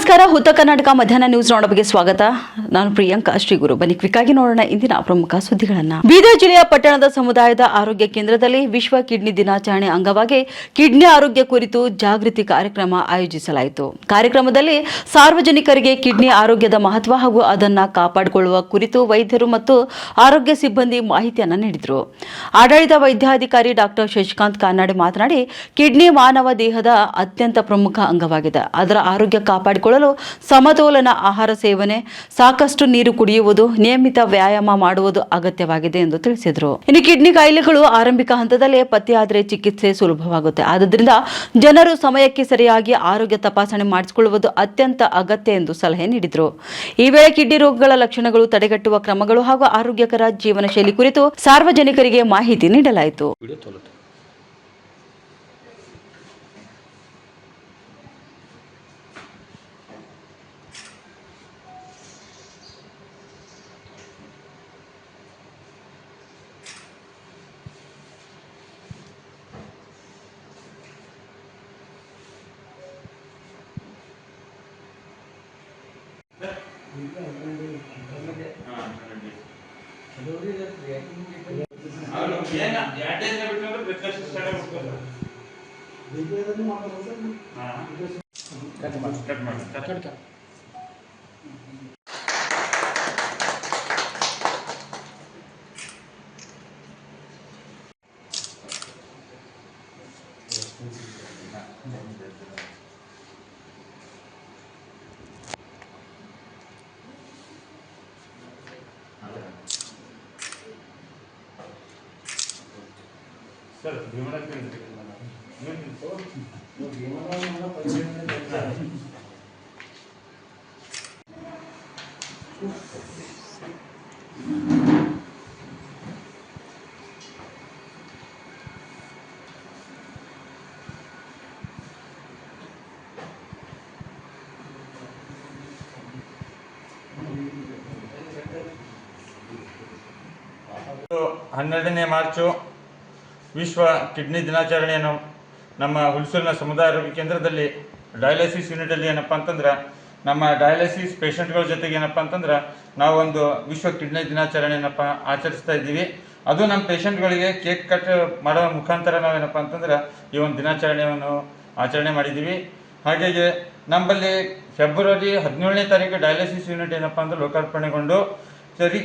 ನಮಸ್ಕಾರ. ಉತ್ತರ ಕರ್ನಾಟಕ ಮಧ್ಯಾಹ್ನ ನ್ಯೂಸ್ ನೋಡೋರಿಗೆ ಸ್ವಾಗತ. ನಾನು ಪ್ರಿಯಾಂಕಾ ಶ್ರೀಗುರು. ಬನ್ನಿ ಕ್ವಿಕ್ ಆಗಿ ನೋಡೋಣ ಇಂದಿನ ಪ್ರಮುಖ ಸುದ್ದಿಗಳನ್ನ. ಬೀದರ್ ಜಿಲ್ಲೆಯ ಪಟ್ಟಣದ ಸಮುದಾಯದ ಆರೋಗ್ಯ ಕೇಂದ್ರದಲ್ಲಿ ವಿಶ್ವ ಕಿಡ್ನಿ ದಿನಾಚರಣೆ ಅಂಗವಾಗಿ ಕಿಡ್ನಿ ಆರೋಗ್ಯ ಕುರಿತು ಜಾಗೃತಿ ಕಾರ್ಯಕ್ರಮ ಆಯೋಜಿಸಲಾಯಿತು. ಕಾರ್ಯಕ್ರಮದಲ್ಲಿ ಸಾರ್ವಜನಿಕರಿಗೆ ಕಿಡ್ನಿ ಆರೋಗ್ಯದ ಮಹತ್ವ ಹಾಗೂ ಅದನ್ನು ಕಾಪಾಡಿಕೊಳ್ಳುವ ಕುರಿತು ವೈದ್ಯರು ಮತ್ತು ಆರೋಗ್ಯ ಸಿಬ್ಬಂದಿ ಮಾಹಿತಿಯನ್ನು ನೀಡಿದರು. ಆಡಳಿತ ವೈದ್ಯಾಧಿಕಾರಿ ಡಾಕ್ಟರ್ ಶಶಿಕಾಂತ್ ಕಾನಾಡೆ ಮಾತನಾಡಿ, ಕಿಡ್ನಿ ಮಾನವ ದೇಹದ ಅತ್ಯಂತ ಪ್ರಮುಖ ಅಂಗವಾಗಿದೆ. ಅದರ ಆರೋಗ್ಯ ಕಾಪಾಡಿಕೊಳ್ಳಲು ಸಮತೋಲನ ಆಹಾರ ಸೇವನೆ, ಸಾಕಷ್ಟು ನೀರು ಕುಡಿಯುವುದು, ನಿಯಮಿತ ವ್ಯಾಯಾಮ ಮಾಡುವುದು ಅಗತ್ಯವಾಗಿದೆ ಎಂದು ತಿಳಿಸಿದರು. ಇನ್ನು ಕಿಡ್ನಿ ಕಾಯಿಲೆಗಳು ಆರಂಭಿಕ ಹಂತದಲ್ಲೇ ಪತ್ತೆಯಾದರೆ ಚಿಕಿತ್ಸೆ ಸುಲಭವಾಗುತ್ತೆ. ಆದ್ದರಿಂದ ಜನರು ಸಮಯಕ್ಕೆ ಸರಿಯಾಗಿ ಆರೋಗ್ಯ ತಪಾಸಣೆ ಮಾಡಿಸಿಕೊಳ್ಳುವುದು ಅತ್ಯಂತ ಅಗತ್ಯ ಎಂದು ಸಲಹೆ ನೀಡಿದರು. ಈ ವೇಳೆ ಕಿಡ್ನಿ ರೋಗಗಳ ಲಕ್ಷಣಗಳು, ತಡೆಗಟ್ಟುವ ಕ್ರಮಗಳು ಹಾಗೂ ಆರೋಗ್ಯಕರ ಜೀವನ ಶೈಲಿ ಕುರಿತು ಸಾರ್ವಜನಿಕರಿಗೆ ಮಾಹಿತಿ ನೀಡಲಾಯಿತು. सर भीमड़ा तो 12ನೇ ಮಾರ್ಚ್ ವಿಶ್ವ ಕಿಡ್ನಿ ದಿನಾಚರಣೆಯನ್ನು ನಮ್ಮ ಹುಲ್ಸೂರಿನ ಸಮುದಾಯ ಆರೋಗ್ಯ ಕೇಂದ್ರದಲ್ಲಿ ಡಯಾಲಿಸಿಸ್ ಯೂನಿಟಲ್ಲಿ ಏನಪ್ಪ ಅಂತಂದ್ರೆ ನಮ್ಮ ಡಯಾಲಿಸಿಸ್ ಪೇಷಂಟ್ಗಳ ಜೊತೆಗೆ ಏನಪ್ಪ ಅಂತಂದ್ರೆ ನಾವೊಂದು ವಿಶ್ವ ಕಿಡ್ನಿ ದಿನಾಚರಣೆಯನ್ನಪ್ಪ ಆಚರಿಸ್ತಾ ಇದ್ದೀವಿ. ಅದು ನಮ್ಮ ಪೇಷಂಟ್ಗಳಿಗೆ ಕೇಕ್ ಕಟ್ ಮಾಡೋ ಮುಖಾಂತರ ನಾವೇನಪ್ಪ ಅಂತಂದ್ರೆ ಈ ಒಂದು ದಿನಾಚರಣೆಯನ್ನು ಆಚರಣೆ ಮಾಡಿದ್ದೀವಿ. ಹಾಗಾಗಿ ನಮ್ಮಲ್ಲಿ ಫೆಬ್ರವರಿ 17ನೇ ತಾರೀಕು ಡಯಾಲಿಸಿಸ್ ಯೂನಿಟ್ ಏನಪ್ಪ ಅಂದ್ರೆ ಲೋಕಾರ್ಪಣೆಗೊಂಡು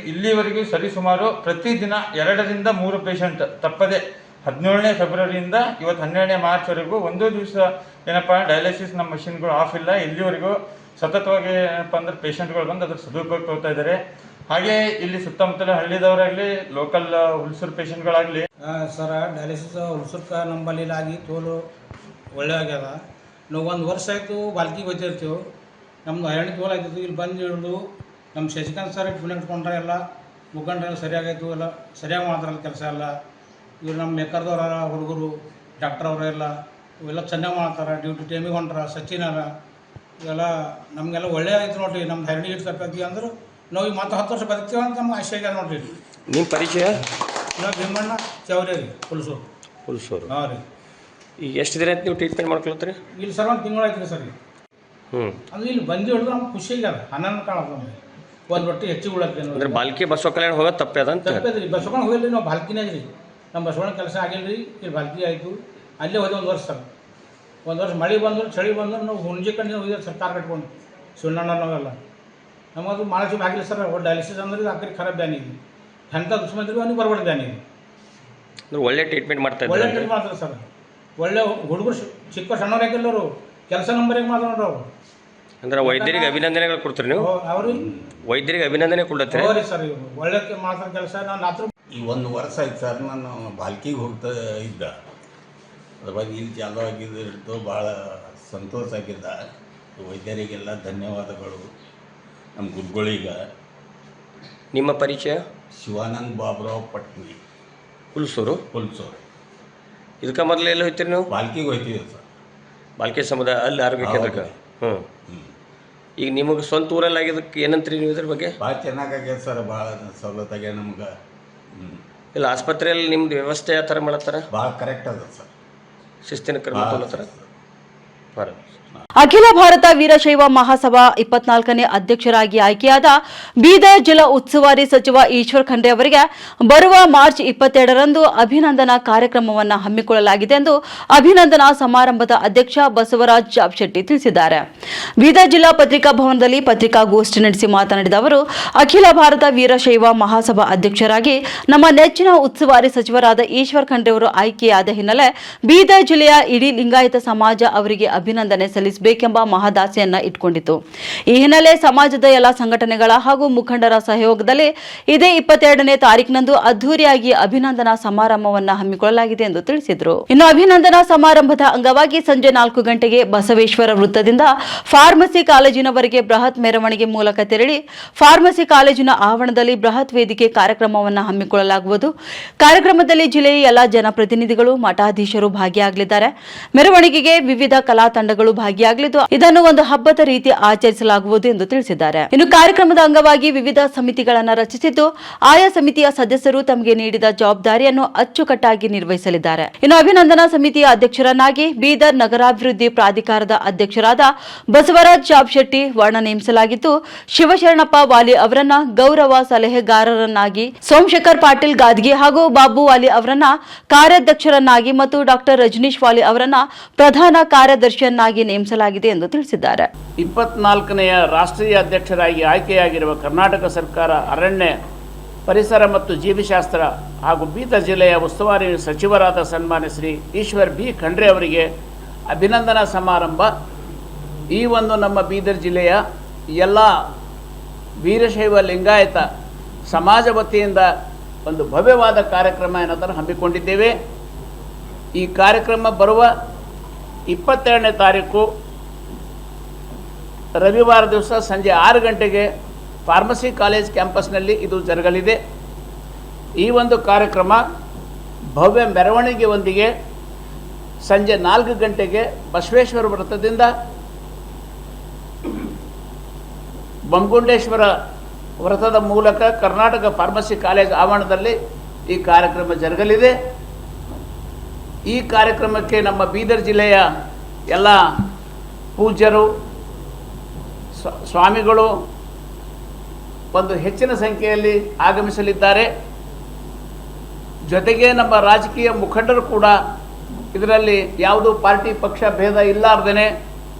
ಇಲ್ಲಿವರೆಗೂ ಸರಿಸುಮಾರು ಪ್ರತಿದಿನ 2 ರಿಂದ 3 ಪೇಷಂಟ್ ತಪ್ಪದೆ 17ನೇ ಫೆಬ್ರವರಿಯಿಂದ ಇವತ್ತು 12ನೇ ಮಾರ್ಚ್ವರೆಗೂ ಒಂದೂ ದಿವಸ ಏನಪ್ಪ ಡಯಾಲಿಸಿಸ್ ನಮ್ಮ ಮಷಿನ್ಗಳು ಆಫ್ ಇಲ್ಲ. ಇಲ್ಲಿವರೆಗೂ ಸತತವಾಗಿ ಏನಪ್ಪ ಅಂದ್ರೆ ಪೇಷಂಟ್ಗಳು ಬಂದು ಅದ್ರ ಸದುಪಯೋಗ ತಗೋತಾ ಇದ್ದಾರೆ. ಹಾಗೆ ಇಲ್ಲಿ ಸುತ್ತಮುತ್ತಲ ಹಳ್ಳಿದವರಾಗಲಿ ಲೋಕಲ್ ಹುಲ್ಸೂರು ಪೇಷಂಟ್ಗಳಾಗಲಿ ಸರ್ ಡಯಾಲಿಸಿಸ್ ಹುಲ್ಸೂರ್ಕ ನಂಬಲ್ಲಿ ಆಗಿ ತೋಲು ಒಳ್ಳೆ ಆಗ್ಯದ. ನಾವು 1 ವರ್ಷ ಆಯಿತು ಬಾಲ್ಕಿಗೆ ಹೋಗ್ತಿರ್ತೀವಿ. ನಮ್ಮದು ಹೈರಾಣಿ ತೋಲು ಆಗ್ತಿತ್ತು. ಇಲ್ಲಿ ಬಂದು ಹಿಡಿದು ನಮ್ಮ ಶಶಿಕಾಂತ್ ಸರ್ ಪುಣ್ಯ ಇಟ್ಕೊಂಡ್ರೆ ಎಲ್ಲ ಮುಖಂಡ್ರೆಲ್ಲ ಸರಿಯಾಗಾಯ್ತು. ಎಲ್ಲ ಸರಿಯಾಗಿ ಮಾಡ್ತಾರಲ್ಲ ಕೆಲಸ ಎಲ್ಲ. ಇವರು ನಮ್ಮ ಮೇಕರ್ದವ್ರ ಹುಡುಗರು ಡಾಕ್ಟರ್ ಅವರೆಲ್ಲ ಇವೆಲ್ಲ ಚೆನ್ನಾಗಿ ಮಾಡ್ತಾರೆ. ಡ್ಯೂಟಿ ಟೈಮಿಗೆ ಹೊಂಟ್ರ ಸಚಿನರ ಇವೆಲ್ಲ ನಮಗೆಲ್ಲ ಒಳ್ಳೆ ಆಯ್ತು ನೋಡಿರಿ. ನಮ್ಮ ಹೈರಾಣಿ ಇಟ್ಟು ತಪ್ಪಿದ್ವಿ ಅಂದ್ರೆ ನಾವು ಈಗ ಮತ್ತೆ 10 ವರ್ಷ ಬದುಕ್ತೀವಿ ಅಂತ ನಮ್ಗೆ ಆಶೆ ಆಗ್ಯದ ನೋಡಿರಿ. ನಿಮ್ಮ ಪರಿಚಯ? ನಾವು ಭೀಮಣ್ಣ ಚೌರಿ ರೀ, ಹುಲ್ಸೂರು. ಹಾಂ ರೀ. ಈಗ ಎಷ್ಟು ದಿನ ಆಯ್ತು ನೀವು ಟ್ರೀಟ್ಮೆಂಟ್ ಮಾಡ್ಕೊಳ್ತೀರಿ? ಇಲ್ಲಿ ಸರ್ 1 ತಿಂಗಳು ಆಯ್ತು ರೀ ಸರ್. ಅದು ಇಲ್ಲಿ ಬಂದು ಹಿಡಿದ್ರೆ ನಮ್ಗೆ ಖುಷಿ ಆಗ್ಯದ. ಹನ್ನೊಂದು ಕಾಣೋದು ನಮಗೆ ಒಂದು ರೊಟ್ಟಿ ಹೆಚ್ಚಿಗೆ ಉಳತ್ತೇನೆ ಅಂದ್ರೆ ಬಾಲ್ಕಿ ಬಸವ ಕಲ್ಯಾಣ ಹೋಗೋದು ತಪ್ಪದ ಅಂತ ತಪ್ಪದ್ರಿ. ಬಸವಣ್ಣ ಹೋಗಿಲ್ಲ ರೀ, ನಾವು ಬಾಲ್ಕಿನೇ ರೀ. ನಮ್ಮ ಬಸವಣ್ಣ ಕೆಲಸ ಆಗಿಲ್ಲ ರೀ. ಇಲ್ಲಿ ಬಾಲ್ಕಿ ಆಯಿತು. ಅಲ್ಲೇ ಹೋದೆ 1 ವರ್ಷ ಸರ್. 1 ವರ್ಷ ಮಳೆ ಬಂದ್ರು ಚಳಿ ಬಂದ್ರೆ ನಾವು ಹುಣಜಿ ಕಣ್ಣು ಹೋಗಿದ್ದೆ ಸರ್ಕಾರ ಕಟ್ಕೊಂಡು ಶಿವಣ್ಣ ನಾವೆಲ್ಲ. ನಮಗದು ಮಾಡಕ್ಕೆ ಆಗಿಲ್ಲ ಸರ್. ಒಳ್ಳೆ ಡಯಾಲಿಸಿಸ್ ಅಂದ್ರೆ ಆಕರಿ ಖರಾಬ್ ಬ್ಯಾನ್ ಇದೆ. ಎಂಥ ದುಷ್ಮಂತ್ರಿ ಅವ್ನಿಗೆ ಬರ್ಬಾರ್ದು ಬ್ಯಾನ್ ಇದೆ. ಅಂದ್ರೆ ಒಳ್ಳೆ ಟ್ರೀಟ್ಮೆಂಟ್ ಮಾಡ್ತಾ ಒಳ್ಳೆ ಟ್ರೀಟ್ಮೆಂಟ್ ಮಾಡ್ತಾರೆ ಸರ್. ಒಳ್ಳೆ ಹುಡುಗರು ಚಿಕ್ಕ ಸಣ್ಣವ್ರು ಹಾಕಿಲ್ಲವರು ಕೆಲಸ ನಂಬರಿಗೆ ಮಾತಾಡೋರು ಅವರು. ಅಂದ್ರೆ ವೈದ್ಯರಿಗೆ ಅಭಿನಂದನೆಗಳು ಕೊಡ್ತೀರಿ ನೀವು? ಅವರು ವೈದ್ಯರಿಗೆ ಅಭಿನಂದನೆ ಕೊಡ್ತೀರಿ? ಹೌದು ಸರ್. ಇವರು ಒಳ್ಳೆ ಮಾಡ್ತಾರೆ ಕೆಲಸ. ನಾನು ರಾತ್ರಿ ಈ 1 ವರ್ಷ ಆಯ್ತು ಸರ್ ನಾನು ಬಾಲ್ಕಿಗೆ ಹೋಗ್ತಾ ಇದ್ದ. ಅದ್ರ ಬಗ್ಗೆ ಇಲ್ಲಿ ಚಾಲು ಆಗಿದ್ದು ಭಾಳ ಸಂತೋಷ ಆಗಿದ್ದ. ವೈದ್ಯರಿಗೆಲ್ಲ ಧನ್ಯವಾದಗಳು. ನಮ್ಮ ಗುರುಗಳಿಗೆ. ನಿಮ್ಮ ಪರಿಚಯ? ಶಿವಾನಂದ್ ಬಾಬುರಾವ್ ಪಟ್ನಿ, ಹುಲ್ಸೂರು. ಇದಕ್ಕೆ ಮೊದಲು ಎಲ್ಲಿ ಹೋಗ್ತೀರಿ ನೀವು? ಬಾಲ್ಕಿಗೆ ಹೋಗ್ತೀವಿ ಸರ್. ಬಾಲ್ಕಿ ಸಮುದಾಯ ಅಲ್ಲಿ ಆರೋಗ್ಯ ಕೇಂದ್ರಕ್ಕೆ. ಈಗ ನಿಮಗೆ ಸ್ವಂತ ಊರಲ್ಲಿ ಆಗಿದ್ದಕ್ಕೆ ಏನಂತೀರಿ ನೀವು ಇದ್ರ ಬಗ್ಗೆ? ಭಾಳ ಚೆನ್ನಾಗಾಗ್ಯದ ಸರ್. ಭಾಳ ಸವಲತ್ತಾಗ್ಯ ನಮ್ಗೆ. ಇಲ್ಲ ಆಸ್ಪತ್ರೆಯಲ್ಲಿ ನಿಮ್ದು ವ್ಯವಸ್ಥೆ ಯಾವ ಥರ ಮಾಡತ್ತಾರ? ಭಾಳ ಕರೆಕ್ಟ್ ಅದ ಸರ್. ಶಿಸ್ತಿನ ಕ್ರಮ ತಗೊಳತ್ತಾರ? ಬರ ಅಖಿಲ ಭಾರತ ವೀರಶೈವ ಮಹಾಸಭಾ 24ನೇ ಅಧ್ಯಕ್ಷರಾಗಿ ಆಯ್ಕೆಯಾದ ಬೀದರ್ ಜಿಲ್ಲಾ ಉಸ್ತುವಾರಿ ಸಚಿವ ಈಶ್ವರ್ ಖಂಡ್ರೆ ಅವರಿಗೆ ಬರುವ ಮಾರ್ಚ್ 22ರಂದು ಅಭಿನಂದನಾ ಕಾರ್ಯಕ್ರಮವನ್ನು ಹಮ್ಮಿಕೊಳ್ಳಲಾಗಿದೆ ಎಂದು ಅಭಿನಂದನಾ ಸಮಾರಂಭದ ಅಧ್ಯಕ್ಷ ಬಸವರಾಜ್ ಜಾಬಶೆಟ್ಟಿ ತಿಳಿಸಿದ್ದಾರೆ. ಬೀದರ್ ಜಿಲ್ಲಾ ಪತ್ರಿಕಾ ಭವನದಲ್ಲಿ ಪತ್ರಿಕಾಗೋಷ್ಠಿ ನಡೆಸಿ ಮಾತನಾಡಿದ ಅವರು, ಅಖಿಲ ಭಾರತ ವೀರಶೈವ ಮಹಾಸಭಾ ಅಧ್ಯಕ್ಷರಾಗಿ ನಮ್ಮ ನೆಚ್ಚಿನ ಉಸ್ತುವಾರಿ ಸಚಿವರಾದ ಈಶ್ವರ್ ಖಂಡ್ರೆ ಅವರು ಆಯ್ಕೆಯಾದ ಹಿನ್ನೆಲೆ ಬೀದರ್ ಜಿಲ್ಲೆಯ ಇಡೀ ಲಿಂಗಾಯತ ಸಮಾಜ ಅವರಿಗೆ ಅಭಿನಂದನೆ ಸಲ್ಲಿಸಬೇಕೆಂಬ ಮಹದಾಸೆಯನ್ನ ಇಟ್ಟುಕೊಂಡಿತು. ಈ ಹಿನ್ನೆಲೆ ಸಮಾಜದ ಎಲ್ಲ ಸಂಘಟನೆಗಳ ಹಾಗೂ ಮುಖಂಡರ ಸಹಯೋಗದಲ್ಲಿ ಇದೇ 22ನೇ ತಾರೀಕಿನಂದು ಅದ್ದೂರಿಯಾಗಿ ಅಭಿನಂದನಾ ಸಮಾರಂಭವನ್ನು ಹಮ್ಮಿಕೊಳ್ಳಲಾಗಿದೆ ಎಂದು ತಿಳಿಸಿದರು. ಇನ್ನು ಅಭಿನಂದನಾ ಸಮಾರಂಭದ ಅಂಗವಾಗಿ ಸಂಜೆ 4 ಗಂಟೆಗೆ ಬಸವೇಶ್ವರ ವೃತ್ತದಿಂದ ಫಾರ್ಮಸಿ ಕಾಲೇಜಿನವರೆಗೆ ಬೃಹತ್ ಮೆರವಣಿಗೆ ಮೂಲಕ ತೆರಳಿ ಫಾರ್ಮಸಿ ಕಾಲೇಜಿನ ಆವರಣದಲ್ಲಿ ಬೃಹತ್ ವೇದಿಕೆ ಕಾರ್ಯಕ್ರಮವನ್ನು ಹಮ್ಮಿಕೊಳ್ಳಲಾಗುವುದು. ಕಾರ್ಯಕ್ರಮದಲ್ಲಿ ಜಿಲ್ಲೆಯ ಎಲ್ಲ ಜನಪ್ರತಿನಿಧಿಗಳು, ಮಠಾಧೀಶರು ಭಾಗಿಯಾಗಲಿದ್ದಾರೆ. ಮೆರವಣಿಗೆಗೆ ವಿವಿಧ ಕಲಾ ತಂಡಗಳು ಭಾಗಿಯಾಗಲಿದ್ದು ಇದನ್ನು ಒಂದು ಹಬ್ಬದ ರೀತಿ ಆಚರಿಸಲಾಗುವುದು ಎಂದು ತಿಳಿಸಿದ್ದಾರೆ. ಇನ್ನು ಕಾರ್ಯಕ್ರಮದ ಅಂಗವಾಗಿ ವಿವಿಧ ಸಮಿತಿಗಳನ್ನು ರಚಿಸಿದ್ದು ಆಯಾ ಸಮಿತಿಯ ಸದಸ್ಯರು ತಮಗೆ ನೀಡಿದ ಜವಾಬ್ದಾರಿಯನ್ನು ಅಚ್ಚುಕಟ್ಟಾಗಿ ನಿರ್ವಹಿಸಲಿದ್ದಾರೆ. ಇನ್ನು ಅಭಿನಂದನಾ ಸಮಿತಿಯ ಅಧ್ಯಕ್ಷರನ್ನಾಗಿ ಬೀದರ್ ನಗರಾಭಿವೃದ್ಧಿ ಪ್ರಾಧಿಕಾರದ ಅಧ್ಯಕ್ಷರಾದ ಬಸವರಾಜ್ ಜಾಬಶೆಟ್ಟಿ ವರ್ಣ ನೇಮಿಸಲಾಗಿದ್ದು, ಶಿವಶರಣಪ್ಪ ವಾಲಿ ಅವರನ್ನ ಗೌರವ ಸಲಹೆಗಾರರನ್ನಾಗಿ, ಸೋಮಶೇಖರ್ ಪಾಟೀಲ್ ಗಾದ್ಗಿ ಹಾಗೂ ಬಾಬು ವಾಲಿ ಅವರನ್ನ ಕಾರ್ಯಾಧ್ಯಕ್ಷರನ್ನಾಗಿ ಮತ್ತು ಡಾಕ್ಟರ್ ರಜನೀಶ್ ವಾಲಿ ಅವರನ್ನ ಪ್ರಧಾನ ಕಾರ್ಯದರ್ಶಿಯನ್ನಾಗಿ ನೇಮಿಸಲಾಗಿದೆ ಎಂದು ತಿಳಿಸಿದ್ದಾರೆ. 24ನೇ ರಾಷ್ಟ್ರೀಯ ಅಧ್ಯಕ್ಷರಾಗಿ ಆಯ್ಕೆಯಾಗಿರುವ ಕರ್ನಾಟಕ ಸರ್ಕಾರ ಅರಣ್ಯ, ಪರಿಸರ ಮತ್ತು ಜೀವಿಶಾಸ್ತ್ರ ಹಾಗೂ ಬೀದರ್ ಜಿಲ್ಲೆಯ ಉಸ್ತುವಾರಿ ಸಚಿವರಾದ ಸನ್ಮಾನ್ಯ ಶ್ರೀ ಈಶ್ವರ್ ಬಿ ಖಂಡ್ರೆ ಅವರಿಗೆ ಅಭಿನಂದನಾ ಸಮಾರಂಭ ಈ ಒಂದು ನಮ್ಮ ಬೀದರ್ ಜಿಲ್ಲೆಯ ಎಲ್ಲ ವೀರಶೈವ ಲಿಂಗಾಯತ ಸಮಾಜ ವತಿಯಿಂದ ಒಂದು ಭವ್ಯವಾದ ಕಾರ್ಯಕ್ರಮ ಏನಾದರೂ ಹಮ್ಮಿಕೊಂಡಿದ್ದೇವೆ. ಈ ಕಾರ್ಯಕ್ರಮ ಬರುವ 22ನೇ ತಾರೀಕು ರವಿವಾರ ದಿವಸ ಸಂಜೆ 6 ಗಂಟೆಗೆ ಫಾರ್ಮಸಿ ಕಾಲೇಜ್ ಕ್ಯಾಂಪಸ್ನಲ್ಲಿ ಇದು ಜರುಗಲಿದೆ. ಈ ಒಂದು ಕಾರ್ಯಕ್ರಮ ಭವ್ಯ ಮೆರವಣಿಗೆಯೊಂದಿಗೆ ಸಂಜೆ 4 ಗಂಟೆಗೆ ಬಸವೇಶ್ವರ ವೃತ್ತದಿಂದ ಬೊಮ್ಮಗುಂಡೇಶ್ವರ ವೃತ್ತದ ಮೂಲಕ ಕರ್ನಾಟಕ ಫಾರ್ಮಸಿ ಕಾಲೇಜ್ ಆವರಣದಲ್ಲಿ ಈ ಕಾರ್ಯಕ್ರಮ ಜರುಗಲಿದೆ. ಈ ಕಾರ್ಯಕ್ರಮಕ್ಕೆ ನಮ್ಮ ಬೀದರ್ ಜಿಲ್ಲೆಯ ಎಲ್ಲ ಪೂಜ್ಯರು, ಸ್ವಾಮಿಗಳು ಒಂದು ಹೆಚ್ಚಿನ ಸಂಖ್ಯೆಯಲ್ಲಿ ಆಗಮಿಸಲಿದ್ದಾರೆ. ಜೊತೆಗೆ ನಮ್ಮ ರಾಜಕೀಯ ಮುಖಂಡರು ಕೂಡ ಇದರಲ್ಲಿ ಯಾವುದೂ ಪಾರ್ಟಿ ಪಕ್ಷ ಭೇದ ಇಲ್ಲಾರ್ದೇ,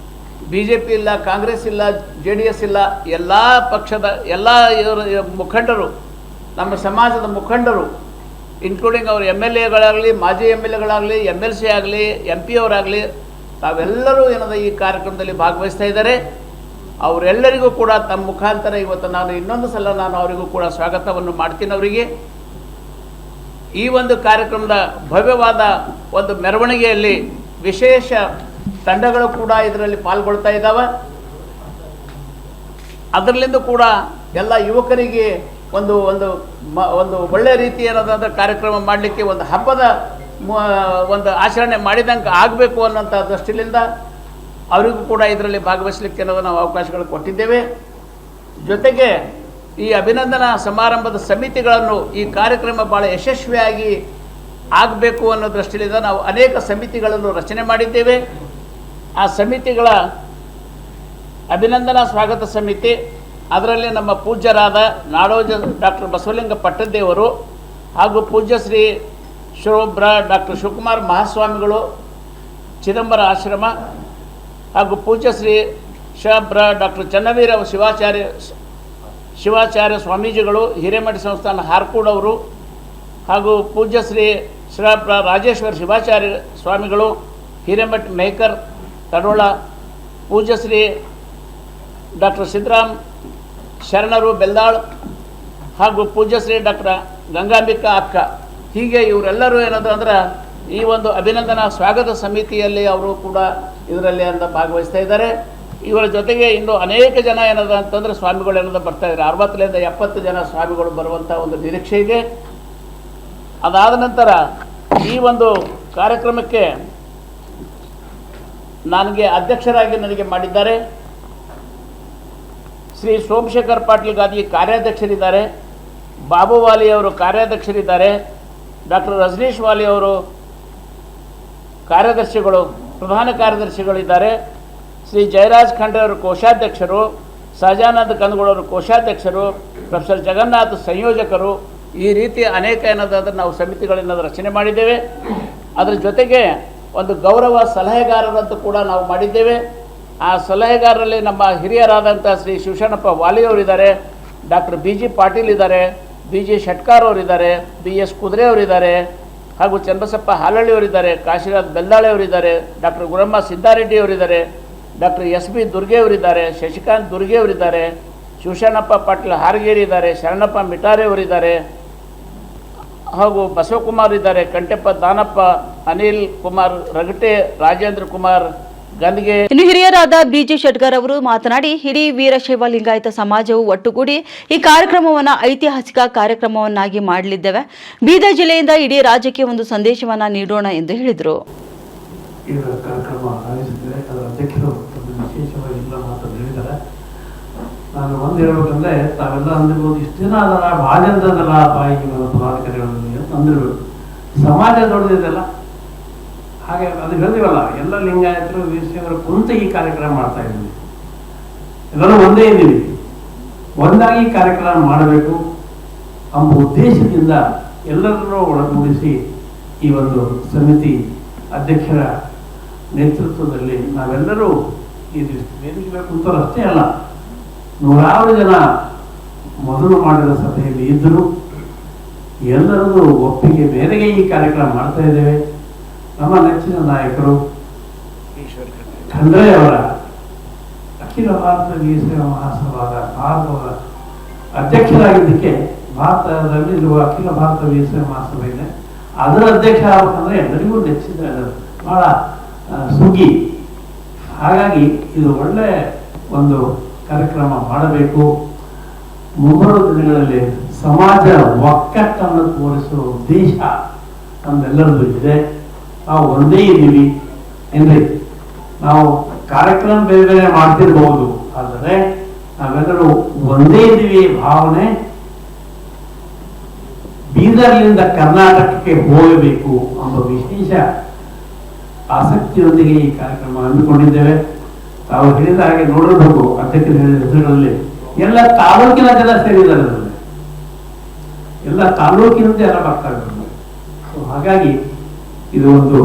BJP ಇಲ್ಲ, ಕಾಂಗ್ರೆಸ್ ಇಲ್ಲ, JDS ಇಲ್ಲ, ಎಲ್ಲ ಪಕ್ಷದ ಎಲ್ಲ ಮುಖಂಡರು, ನಮ್ಮ ಸಮಾಜದ ಮುಖಂಡರು ಇನ್ಕ್ಲೂಡಿಂಗ್ ಅವರು MLAಗಳಾಗಲಿ, ಮಾಜಿ MLAಗಳಾಗಲಿ, MLC ಆಗಲಿ, MP ಅವರಾಗಲಿ, ತಾವೆಲ್ಲರೂ ಏನದ ಈ ಕಾರ್ಯಕ್ರಮದಲ್ಲಿ ಭಾಗವಹಿಸ್ತಾ ಇದ್ದಾರೆ. ಅವರೆಲ್ಲರಿಗೂ ಕೂಡ ತಮ್ಮ ಮುಖಾಂತರ ಇವತ್ತು ನಾನು ಇನ್ನೊಂದು ಸಲ ಅವರಿಗೂ ಕೂಡ ಸ್ವಾಗತವನ್ನು ಮಾಡ್ತೀನಿ. ಅವರಿಗೆ ಈ ಒಂದು ಕಾರ್ಯಕ್ರಮದ ಭವ್ಯವಾದ ಒಂದು ಮೆರವಣಿಗೆಯಲ್ಲಿ ವಿಶೇಷ ತಂಡಗಳು ಕೂಡ ಇದರಲ್ಲಿ ಪಾಲ್ಗೊಳ್ತಾ ಇದ್ದಾವೆ. ಅದರಲ್ಲಿಂದ ಕೂಡ ಎಲ್ಲ ಯುವಕರಿಗೆ ಒಂದು ಒಂದು ಒಂದು ಒಳ್ಳೆಯ ರೀತಿಯಾದ ಕಾರ್ಯಕ್ರಮ ಮಾಡಲಿಕ್ಕೆ ಒಂದು ಹಬ್ಬದ ಒಂದು ಆಚರಣೆ ಮಾಡಿದಂಗೆ ಆಗಬೇಕು ಅನ್ನೋಂಥ ದೃಷ್ಟಿಯಿಂದ ಅವರಿಗೂ ಕೂಡ ಇದರಲ್ಲಿ ಭಾಗವಹಿಸಲಿಕ್ಕೆ ನಾವು ಅವಕಾಶಗಳು ಕೊಟ್ಟಿದ್ದೇವೆ. ಜೊತೆಗೆ ಈ ಅಭಿನಂದನಾ ಸಮಾರಂಭದ ಸಮಿತಿಗಳನ್ನು ಈ ಕಾರ್ಯಕ್ರಮ ಭಾಳ ಯಶಸ್ವಿಯಾಗಿ ಆಗಬೇಕು ಅನ್ನೋ ದೃಷ್ಟಿಯಿಂದ ನಾವು ಅನೇಕ ಸಮಿತಿಗಳನ್ನು ರಚನೆ ಮಾಡಿದ್ದೇವೆ. ಆ ಸಮಿತಿಗಳ ಅಭಿನಂದನಾ ಸ್ವಾಗತ ಸಮಿತಿ, ಅದರಲ್ಲಿ ನಮ್ಮ ಪೂಜ್ಯರಾದ ನಾಡೋಜ ಡಾಕ್ಟರ್ ಬಸವಲಿಂಗ ಪಟ್ಟದ್ದೇವರು ಹಾಗೂ ಪೂಜ್ಯ ಶ್ರೀ ಶಿವಬ್ರ ಡಾಕ್ಟರ್ ಶಿವಕುಮಾರ್ ಮಹಾಸ್ವಾಮಿಗಳು ಚಿದಂಬರ ಆಶ್ರಮ ಹಾಗೂ ಪೂಜ್ಯ ಶ್ರೀ ಶಿವಬ್ರ ಡಾಕ್ಟರ್ ಚನ್ನವೀರ ಶಿವಾಚಾರ್ಯ ಸ್ವಾಮೀಜಿಗಳು ಹಿರೇಮಠ ಸಂಸ್ಥಾನ ಹಾರ್ಕೂಡವರು ಹಾಗೂ ಪೂಜ್ಯ ಶ್ರೀ ಶಿವಬ್ರ ರಾಜೇಶ್ವರ ಶಿವಾಚಾರ್ಯ ಸ್ವಾಮಿಗಳು ಹಿರೇಮಠ ಮೇಕರ್ ತಡೋಳ, ಪೂಜ್ಯ ಶ್ರೀ ಡಾಕ್ಟರ್ ಸಿದ್ದರಾಮ್ ಶರಣರು ಬೆಲ್ದಾಳ್ ಹಾಗೂ ಪೂಜ್ಯ ಶ್ರೀ ಡಾಕ್ಟರ್ ಗಂಗಾಂಬಿಕಾ ಅಕ್ಕ, ಹೀಗೆ ಇವರೆಲ್ಲರೂ ಏನದು ಅಂದ್ರೆ ಈ ಒಂದು ಅಭಿನಂದನಾ ಸ್ವಾಗತ ಸಮಿತಿಯಲ್ಲಿ ಅವರು ಕೂಡ ಇದರಲ್ಲಿ ಅಂತ ಭಾಗವಹಿಸ್ತಾ ಇದ್ದಾರೆ. ಇವರ ಜೊತೆಗೆ ಇನ್ನು ಅನೇಕ ಜನ ಏನದ ಅಂತಂದರೆ ಸ್ವಾಮಿಗಳು ಏನದ ಬರ್ತಾ ಇದ್ದಾರೆ. 60ರಿಂದ 70 ಜನ ಸ್ವಾಮಿಗಳು ಬರುವಂಥ ಒಂದು ನಿರೀಕ್ಷೆ ಇದೆ. ಅದಾದ ನಂತರ ಈ ಒಂದು ಕಾರ್ಯಕ್ರಮಕ್ಕೆ ಅಧ್ಯಕ್ಷರಾಗಿ ನನಗೆ ಮಾಡಿದ್ದಾರೆ ಶ್ರೀ ಸೋಮಶೇಖರ್ ಪಾಟೀಲ್ ಗಾದಿ ಕಾರ್ಯಾಧ್ಯಕ್ಷರಿದ್ದಾರೆ, ಬಾಬು ವಾಲಿ ಅವರು ಕಾರ್ಯಾಧ್ಯಕ್ಷರಿದ್ದಾರೆ, ಡಾಕ್ಟರ್ ರಜನೀಶ್ ವಾಲಿ ಅವರು ಕಾರ್ಯದರ್ಶಿಗಳು, ಪ್ರಧಾನ ಕಾರ್ಯದರ್ಶಿಗಳಿದ್ದಾರೆ. ಶ್ರೀ ಜಯರಾಜ್ ಖಂಡ್ರೆ ಅವರು ಕೋಶಾಧ್ಯಕ್ಷರು, ಸಹಜಾನಂದ ಕಂದಗೂಳವರು ಕೋಶಾಧ್ಯಕ್ಷರು, ಪ್ರೊಫೆಸರ್ ಜಗನ್ನಾಥ್ ಸಂಯೋಜಕರು, ಈ ರೀತಿ ಅನೇಕ ಏನಾದರೂ ನಾವು ಸಮಿತಿಗಳನ್ನು ರಚನೆ ಮಾಡಿದ್ದೇವೆ. ಅದರ ಜೊತೆಗೆ ಒಂದು ಗೌರವ ಸಲಹೆಗಾರರಂತೂ ಕೂಡ ನಾವು ಮಾಡಿದ್ದೇವೆ. ಆ ಸಲಹೆಗಾರರಲ್ಲಿ ನಮ್ಮ ಹಿರಿಯರಾದಂಥ ಶ್ರೀ ಶಿವಶರಣಪ್ಪ ವಾಲಿಯವರಿದ್ದಾರೆ, ಡಾಕ್ಟರ್ ಬಿ ಜಿ ಪಾಟೀಲ್ ಇದ್ದಾರೆ, ಬಿ ಜಿ ಶೆಟ್ಕಾರ್ ಅವರಿದ್ದಾರೆ, ಬಿ ಎಸ್ ಕುದುರೆ ಅವರಿದ್ದಾರೆ, ಹಾಗೂ ಚನ್ನಬಸಪ್ಪ ಹಾಲಳ್ಳಿಯವರಿದ್ದಾರೆ, ಕಾಶಿನಾಥ್ ಬೆಲ್ದಾಳೆ ಅವರಿದ್ದಾರೆ, ಡಾಕ್ಟರ್ ಗುರಮ್ಮ ಸಿದ್ದಾರೆಡ್ಡಿ ಅವರಿದ್ದಾರೆ, ಡಾಕ್ಟರ್ ಎಸ್ ಬಿ ದುರ್ಗೆ ಅವರಿದ್ದಾರೆ, ಶಶಿಕಾಂತ್ ದುರ್ಗೆ ಅವರಿದ್ದಾರೆ, ಶಿವಶರಣಪ್ಪ ಪಾಟೀಲ್ ಹಾರಗೇರಿ ಇದ್ದಾರೆ, ಶರಣಪ್ಪ ಮಿಟಾರೆ ಅವರಿದ್ದಾರೆ, ಹಾಗೂ ಬಸವಕುಮಾರ್ ಇದ್ದಾರೆ, ಕಂಟೆಪ್ಪ ದಾನಪ್ಪ, ಅನಿಲ್ ಕುಮಾರ್ ರಗಟೆ, ರಾಜೇಂದ್ರ ಕುಮಾರ್ ಗಂದಿಗೆ. ಇನ್ನು ಹಿರಿಯರಾದ ಬಿಜಿ ಶೆಟ್ಕರ್ ಅವರು ಮಾತನಾಡಿ, ಇಡೀ ವೀರಶೈವ ಲಿಂಗಾಯತ ಸಮಾಜವು ಒಟ್ಟುಗೂಡಿ ಈ ಕಾರ್ಯಕ್ರಮವನ್ನು ಐತಿಹಾಸಿಕ ಕಾರ್ಯಕ್ರಮವನ್ನಾಗಿ ಮಾಡಲಿದ್ದೇವೆ. ಬೀದರ್ ಜಿಲ್ಲೆಯಿಂದ ಇಡೀ ರಾಜ್ಯಕ್ಕೆ ಒಂದು ಸಂದೇಶವನ್ನ ನೀಡೋಣ ಎಂದು ಹೇಳಿದರು. ಈ ಕಾರ್ಯಕ್ರಮ ಆಯೋಜಿಸಿದರೆ ಅದರ ಅಧ್ಯಕ್ಷರು ವಿಶೇಷವಾಗಿ ಎಲ್ಲ ಮಾತನ್ನು ಹೇಳಿದ್ದಾರೆ. ನಾನು ಒಂದು ಹೇಳ್ಬೇಕಂದ್ರೆ, ತಾವೆಲ್ಲ ಅಂದಿರ್ಬೋದು, ಇಷ್ಟು ದಿನ ಅದಲ್ಲ ಭಾಳ ಜನದಲ್ಲ ಬಾಯಿಗೆ ಪದಾಧಿಕಾರಿಗಳಲ್ಲಿ ಅಂತ ಅಂದಿರ್ಬೇಕು. ಸಮಾಜ ದೊಡ್ಡದಿದೆಲ್ಲ, ಹಾಗೆ ಅದು ಹೇಳಿದಿವಲ್ಲ, ಎಲ್ಲ ಲಿಂಗಾಯತರು ವೀರಶೈವರು ಕುಂತ ಈ ಕಾರ್ಯಕ್ರಮ ಮಾಡ್ತಾ ಇದ್ದೀವಿ. ಎಲ್ಲರೂ ಒಂದೇ ಇದ್ದೀವಿ, ಒಂದಾಗಿ ಕಾರ್ಯಕ್ರಮ ಮಾಡಬೇಕು ಎಂಬ ಉದ್ದೇಶದಿಂದ ಎಲ್ಲರನ್ನೂ ಒಳಗೂಡಿಸಿ ಈ ಒಂದು ಸಮಿತಿ ಅಧ್ಯಕ್ಷರ ನೇತೃತ್ವದಲ್ಲಿ ನಾವೆಲ್ಲರೂ ಈ ವೇದಿಕೆ ಕುಂತರು ಅಷ್ಟೇ ಅಲ್ಲ, 100 ಜನ ಮೊದಲು ಮಾಡಿದ ಸಭೆಯಲ್ಲಿ ಇದ್ದರು. ಎಲ್ಲರದ್ದು ಒಪ್ಪಿಗೆ ಮೇರೆಗೆ ಈ ಕಾರ್ಯಕ್ರಮ ಮಾಡ್ತಾ ಇದ್ದೇವೆ. ನಮ್ಮ ನೆಚ್ಚಿನ ನಾಯಕರು ಖಂಡ್ರೆ ಅವರ ಅಖಿಲ ಭಾರತ ವೀರಶೈವ ಮಹಾಸಭಾದ ಭಾರತದ ಅಧ್ಯಕ್ಷರಾಗಿದ್ದಕ್ಕೆ ಭಾರತದಲ್ಲಿರುವ ಅಖಿಲ ಭಾರತ ವೀರಶೈವ ಮಹಾಸಭೆ ಇದೆ, ಅದರ ಅಧ್ಯಕ್ಷ ಆಗಬೇಕಂದ್ರೆ ಎಲ್ಲರಿಗೂ ನೆಚ್ಚಿದ ಬಹಳ ಸುಗ್ಗಿ. ಹಾಗಾಗಿ ಇದು ಒಳ್ಳೆ ಒಂದು ಕಾರ್ಯಕ್ರಮ ಮಾಡಬೇಕು. ಮುಂಬರುವ ದಿನಗಳಲ್ಲಿ ಸಮಾಜ ಒಕ್ಕಟ್ಟನ್ನು ತೋರಿಸುವ ಉದ್ದೇಶ ನಮ್ಮೆಲ್ಲರದ್ದು ಇದೆ. ನಾವು ಒಂದೇ ಇದ್ದೀವಿ ಏನ್ರಿ, ನಾವು ಕಾರ್ಯಕ್ರಮ ಬೇರೆ ಬೇರೆ ಮಾಡ್ತಿರ್ಬಹುದು, ಆದರೆ ನಾವೆಲ್ಲರೂ ಒಂದೇ ಇದ್ದೀವಿ ಭಾವನೆ ಬೀದರ್ನಿಂದ ಕರ್ನಾಟಕಕ್ಕೆ ಹೋಗಬೇಕು ಎಂಬ ವಿಶೇಷ ಆಸಕ್ತಿಯೊಂದಿಗೆ ಈ ಕಾರ್ಯಕ್ರಮ ಹಮ್ಮಿಕೊಂಡಿದ್ದೇವೆ. ತಾವು ಹೇಳಿದ ಹಾಗೆ ನೋಡಿರಬೇಕು, ಅಧ್ಯಕ್ಷರು ಹೇಳಿದ ಹೆಸರುಗಳಲ್ಲಿ ಎಲ್ಲ ತಾಲೂಕಿನ ಜನ ಸೇರಿದ್ದಾರೆ, ಎಲ್ಲ ತಾಲೂಕಿನಿಂದ ಎಲ್ಲ ಬರ್ತಾ ಇದ್ದಾರೆ. ಹಾಗಾಗಿ ಇದು ಒಂದು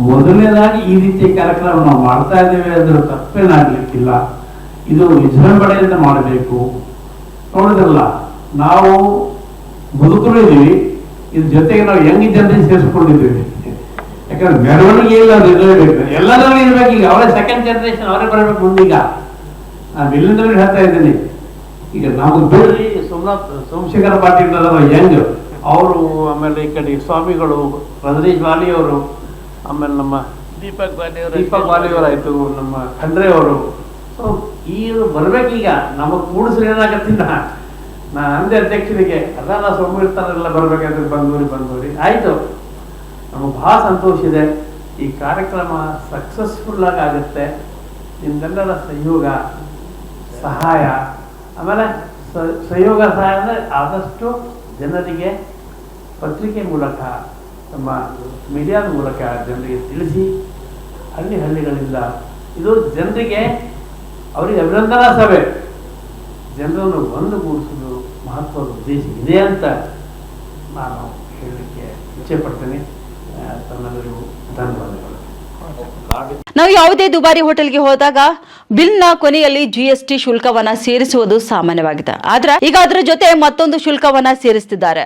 ಮೊದಲನೇದಾಗಿ ಈ ರೀತಿಯ ಕಾರ್ಯಕ್ರಮ ನಾವು ಮಾಡ್ತಾ ಇದ್ದೇವೆ ಅಂದ್ರೆ ತಪ್ಪೇನಾಗ್ಲಿಕ್ಕಿಲ್ಲ. ಇದು ವಿಜೃಂಭಣೆಯಿಂದ ಮಾಡಬೇಕು. ನೋಡಿದ್ರಲ್ಲ, ನಾವು ಮುದುಕರು ಇದ್ದೀವಿ, ಇದ್ರ ಜೊತೆಗೆ ನಾವು ಯಂಗ್ ಜನರಿಗೆ ಸೇರಿಸ್ಕೊಂಡಿದ್ದೀವಿ. ಯಾಕಂದ್ರೆ ಮೆರವಣಿಗೆ ಇಲ್ಲ, ಅದು ಇರಲೇಬೇಕು, ಎಲ್ಲದರಲ್ಲಿ ಇರ್ಬೇಕು. ಈಗ ಅವರೇ ಸೆಕೆಂಡ್ ಜನರೇಷನ್, ಅವರೇ ಬರಬೇಕು ಮುಂದೀಗ. ನಾನು ಇಲ್ಲಿಂದ ಹೇಳ್ತಾ ಇದ್ದೀನಿ, ಈಗ ನಮಗೆ ಬಿಡ್ರಿ ಸೋಮಶೇಖರ ಪಾಟೀಲ್ ಯಂಗ್ ಅವರು, ಆಮೇಲೆ ಈ ಕಡೆ ಸ್ವಾಮಿಗಳು ರಜನೀಶ್ ವಾಲಿ ಅವರು, ಆಮೇಲೆ ನಮ್ಮ ದೀಪಕ್ ವಾಲಿಯವರಾಯ್ತು, ನಮ್ಮ ಖಂಡ್ರೆ ಅವರು. ಸೊ ಈಗ ಬರ್ಬೇಕೀಗ ನಮಗೆ ಕೂಡಿಸ್ರಿ ಏನಾಗತ್ತಿಲ್ಲ. ನಾ ಅಂದೆ ಅಧ್ಯಕ್ಷರಿಗೆ, ಅದನ್ನ ಸೋಮಿರ್ತಾರೆಲ್ಲ ಬರ್ಬೇಕಾದ್ರೆ ಬಂದೂರಿ ಆಯ್ತು. ನಮಗೆ ಬಹಳ ಸಂತೋಷ ಇದೆ. ಈ ಕಾರ್ಯಕ್ರಮ ಸಕ್ಸಸ್ಫುಲ್ ಆಗುತ್ತೆ. ನಿಮ್ಮೆಲ್ಲರ ಸಹಯೋಗ ಸಹಾಯ, ಆಮೇಲೆ ಸಹಯೋಗ ಸಹಾಯ ಅಂದರೆ ಆದಷ್ಟು ಜನರಿಗೆ ಪತ್ರಿಕೆ ಮೂಲಕ, ನಮ್ಮ ಮೀಡಿಯಾದ ಮೂಲಕ ಜನರಿಗೆ ತಿಳಿಸಿ, ಹಳ್ಳಿಗಳಿಂದ ಇದು ಜನರಿಗೆ, ಅವರಿಗೆ ಅಭಿನಂದನಾ ಸಭೆ, ಜನರನ್ನು ಒಂದುಗೂಡಿಸಲು ಮಹತ್ವದ ಉದ್ದೇಶ ಇದೆ ಅಂತ ನಾನು ಹೇಳಲಿಕ್ಕೆ ಇಚ್ಛೆ ಪಡ್ತೇನೆ. ತಮ್ಮೆಲ್ಲರಿಗೂ ಧನ್ಯವಾದಗಳು. ನಾವು ಯಾವುದೇ ದುಬಾರಿ ಹೋಟೆಲ್ಗೆ ಹೋದಾಗ ಬಿಲ್ನ ಕೊನೆಯಲ್ಲಿ GST ಶುಲ್ಕವನ್ನ ಸೇರಿಸುವುದು ಸಾಮಾನ್ಯವಾಗಿದೆ. ಆದ್ರೆ ಈಗ ಅದರ ಜೊತೆ ಮತ್ತೊಂದು ಶುಲ್ಕವನ್ನ ಸೇರಿಸುತ್ತಿದ್ದಾರೆ.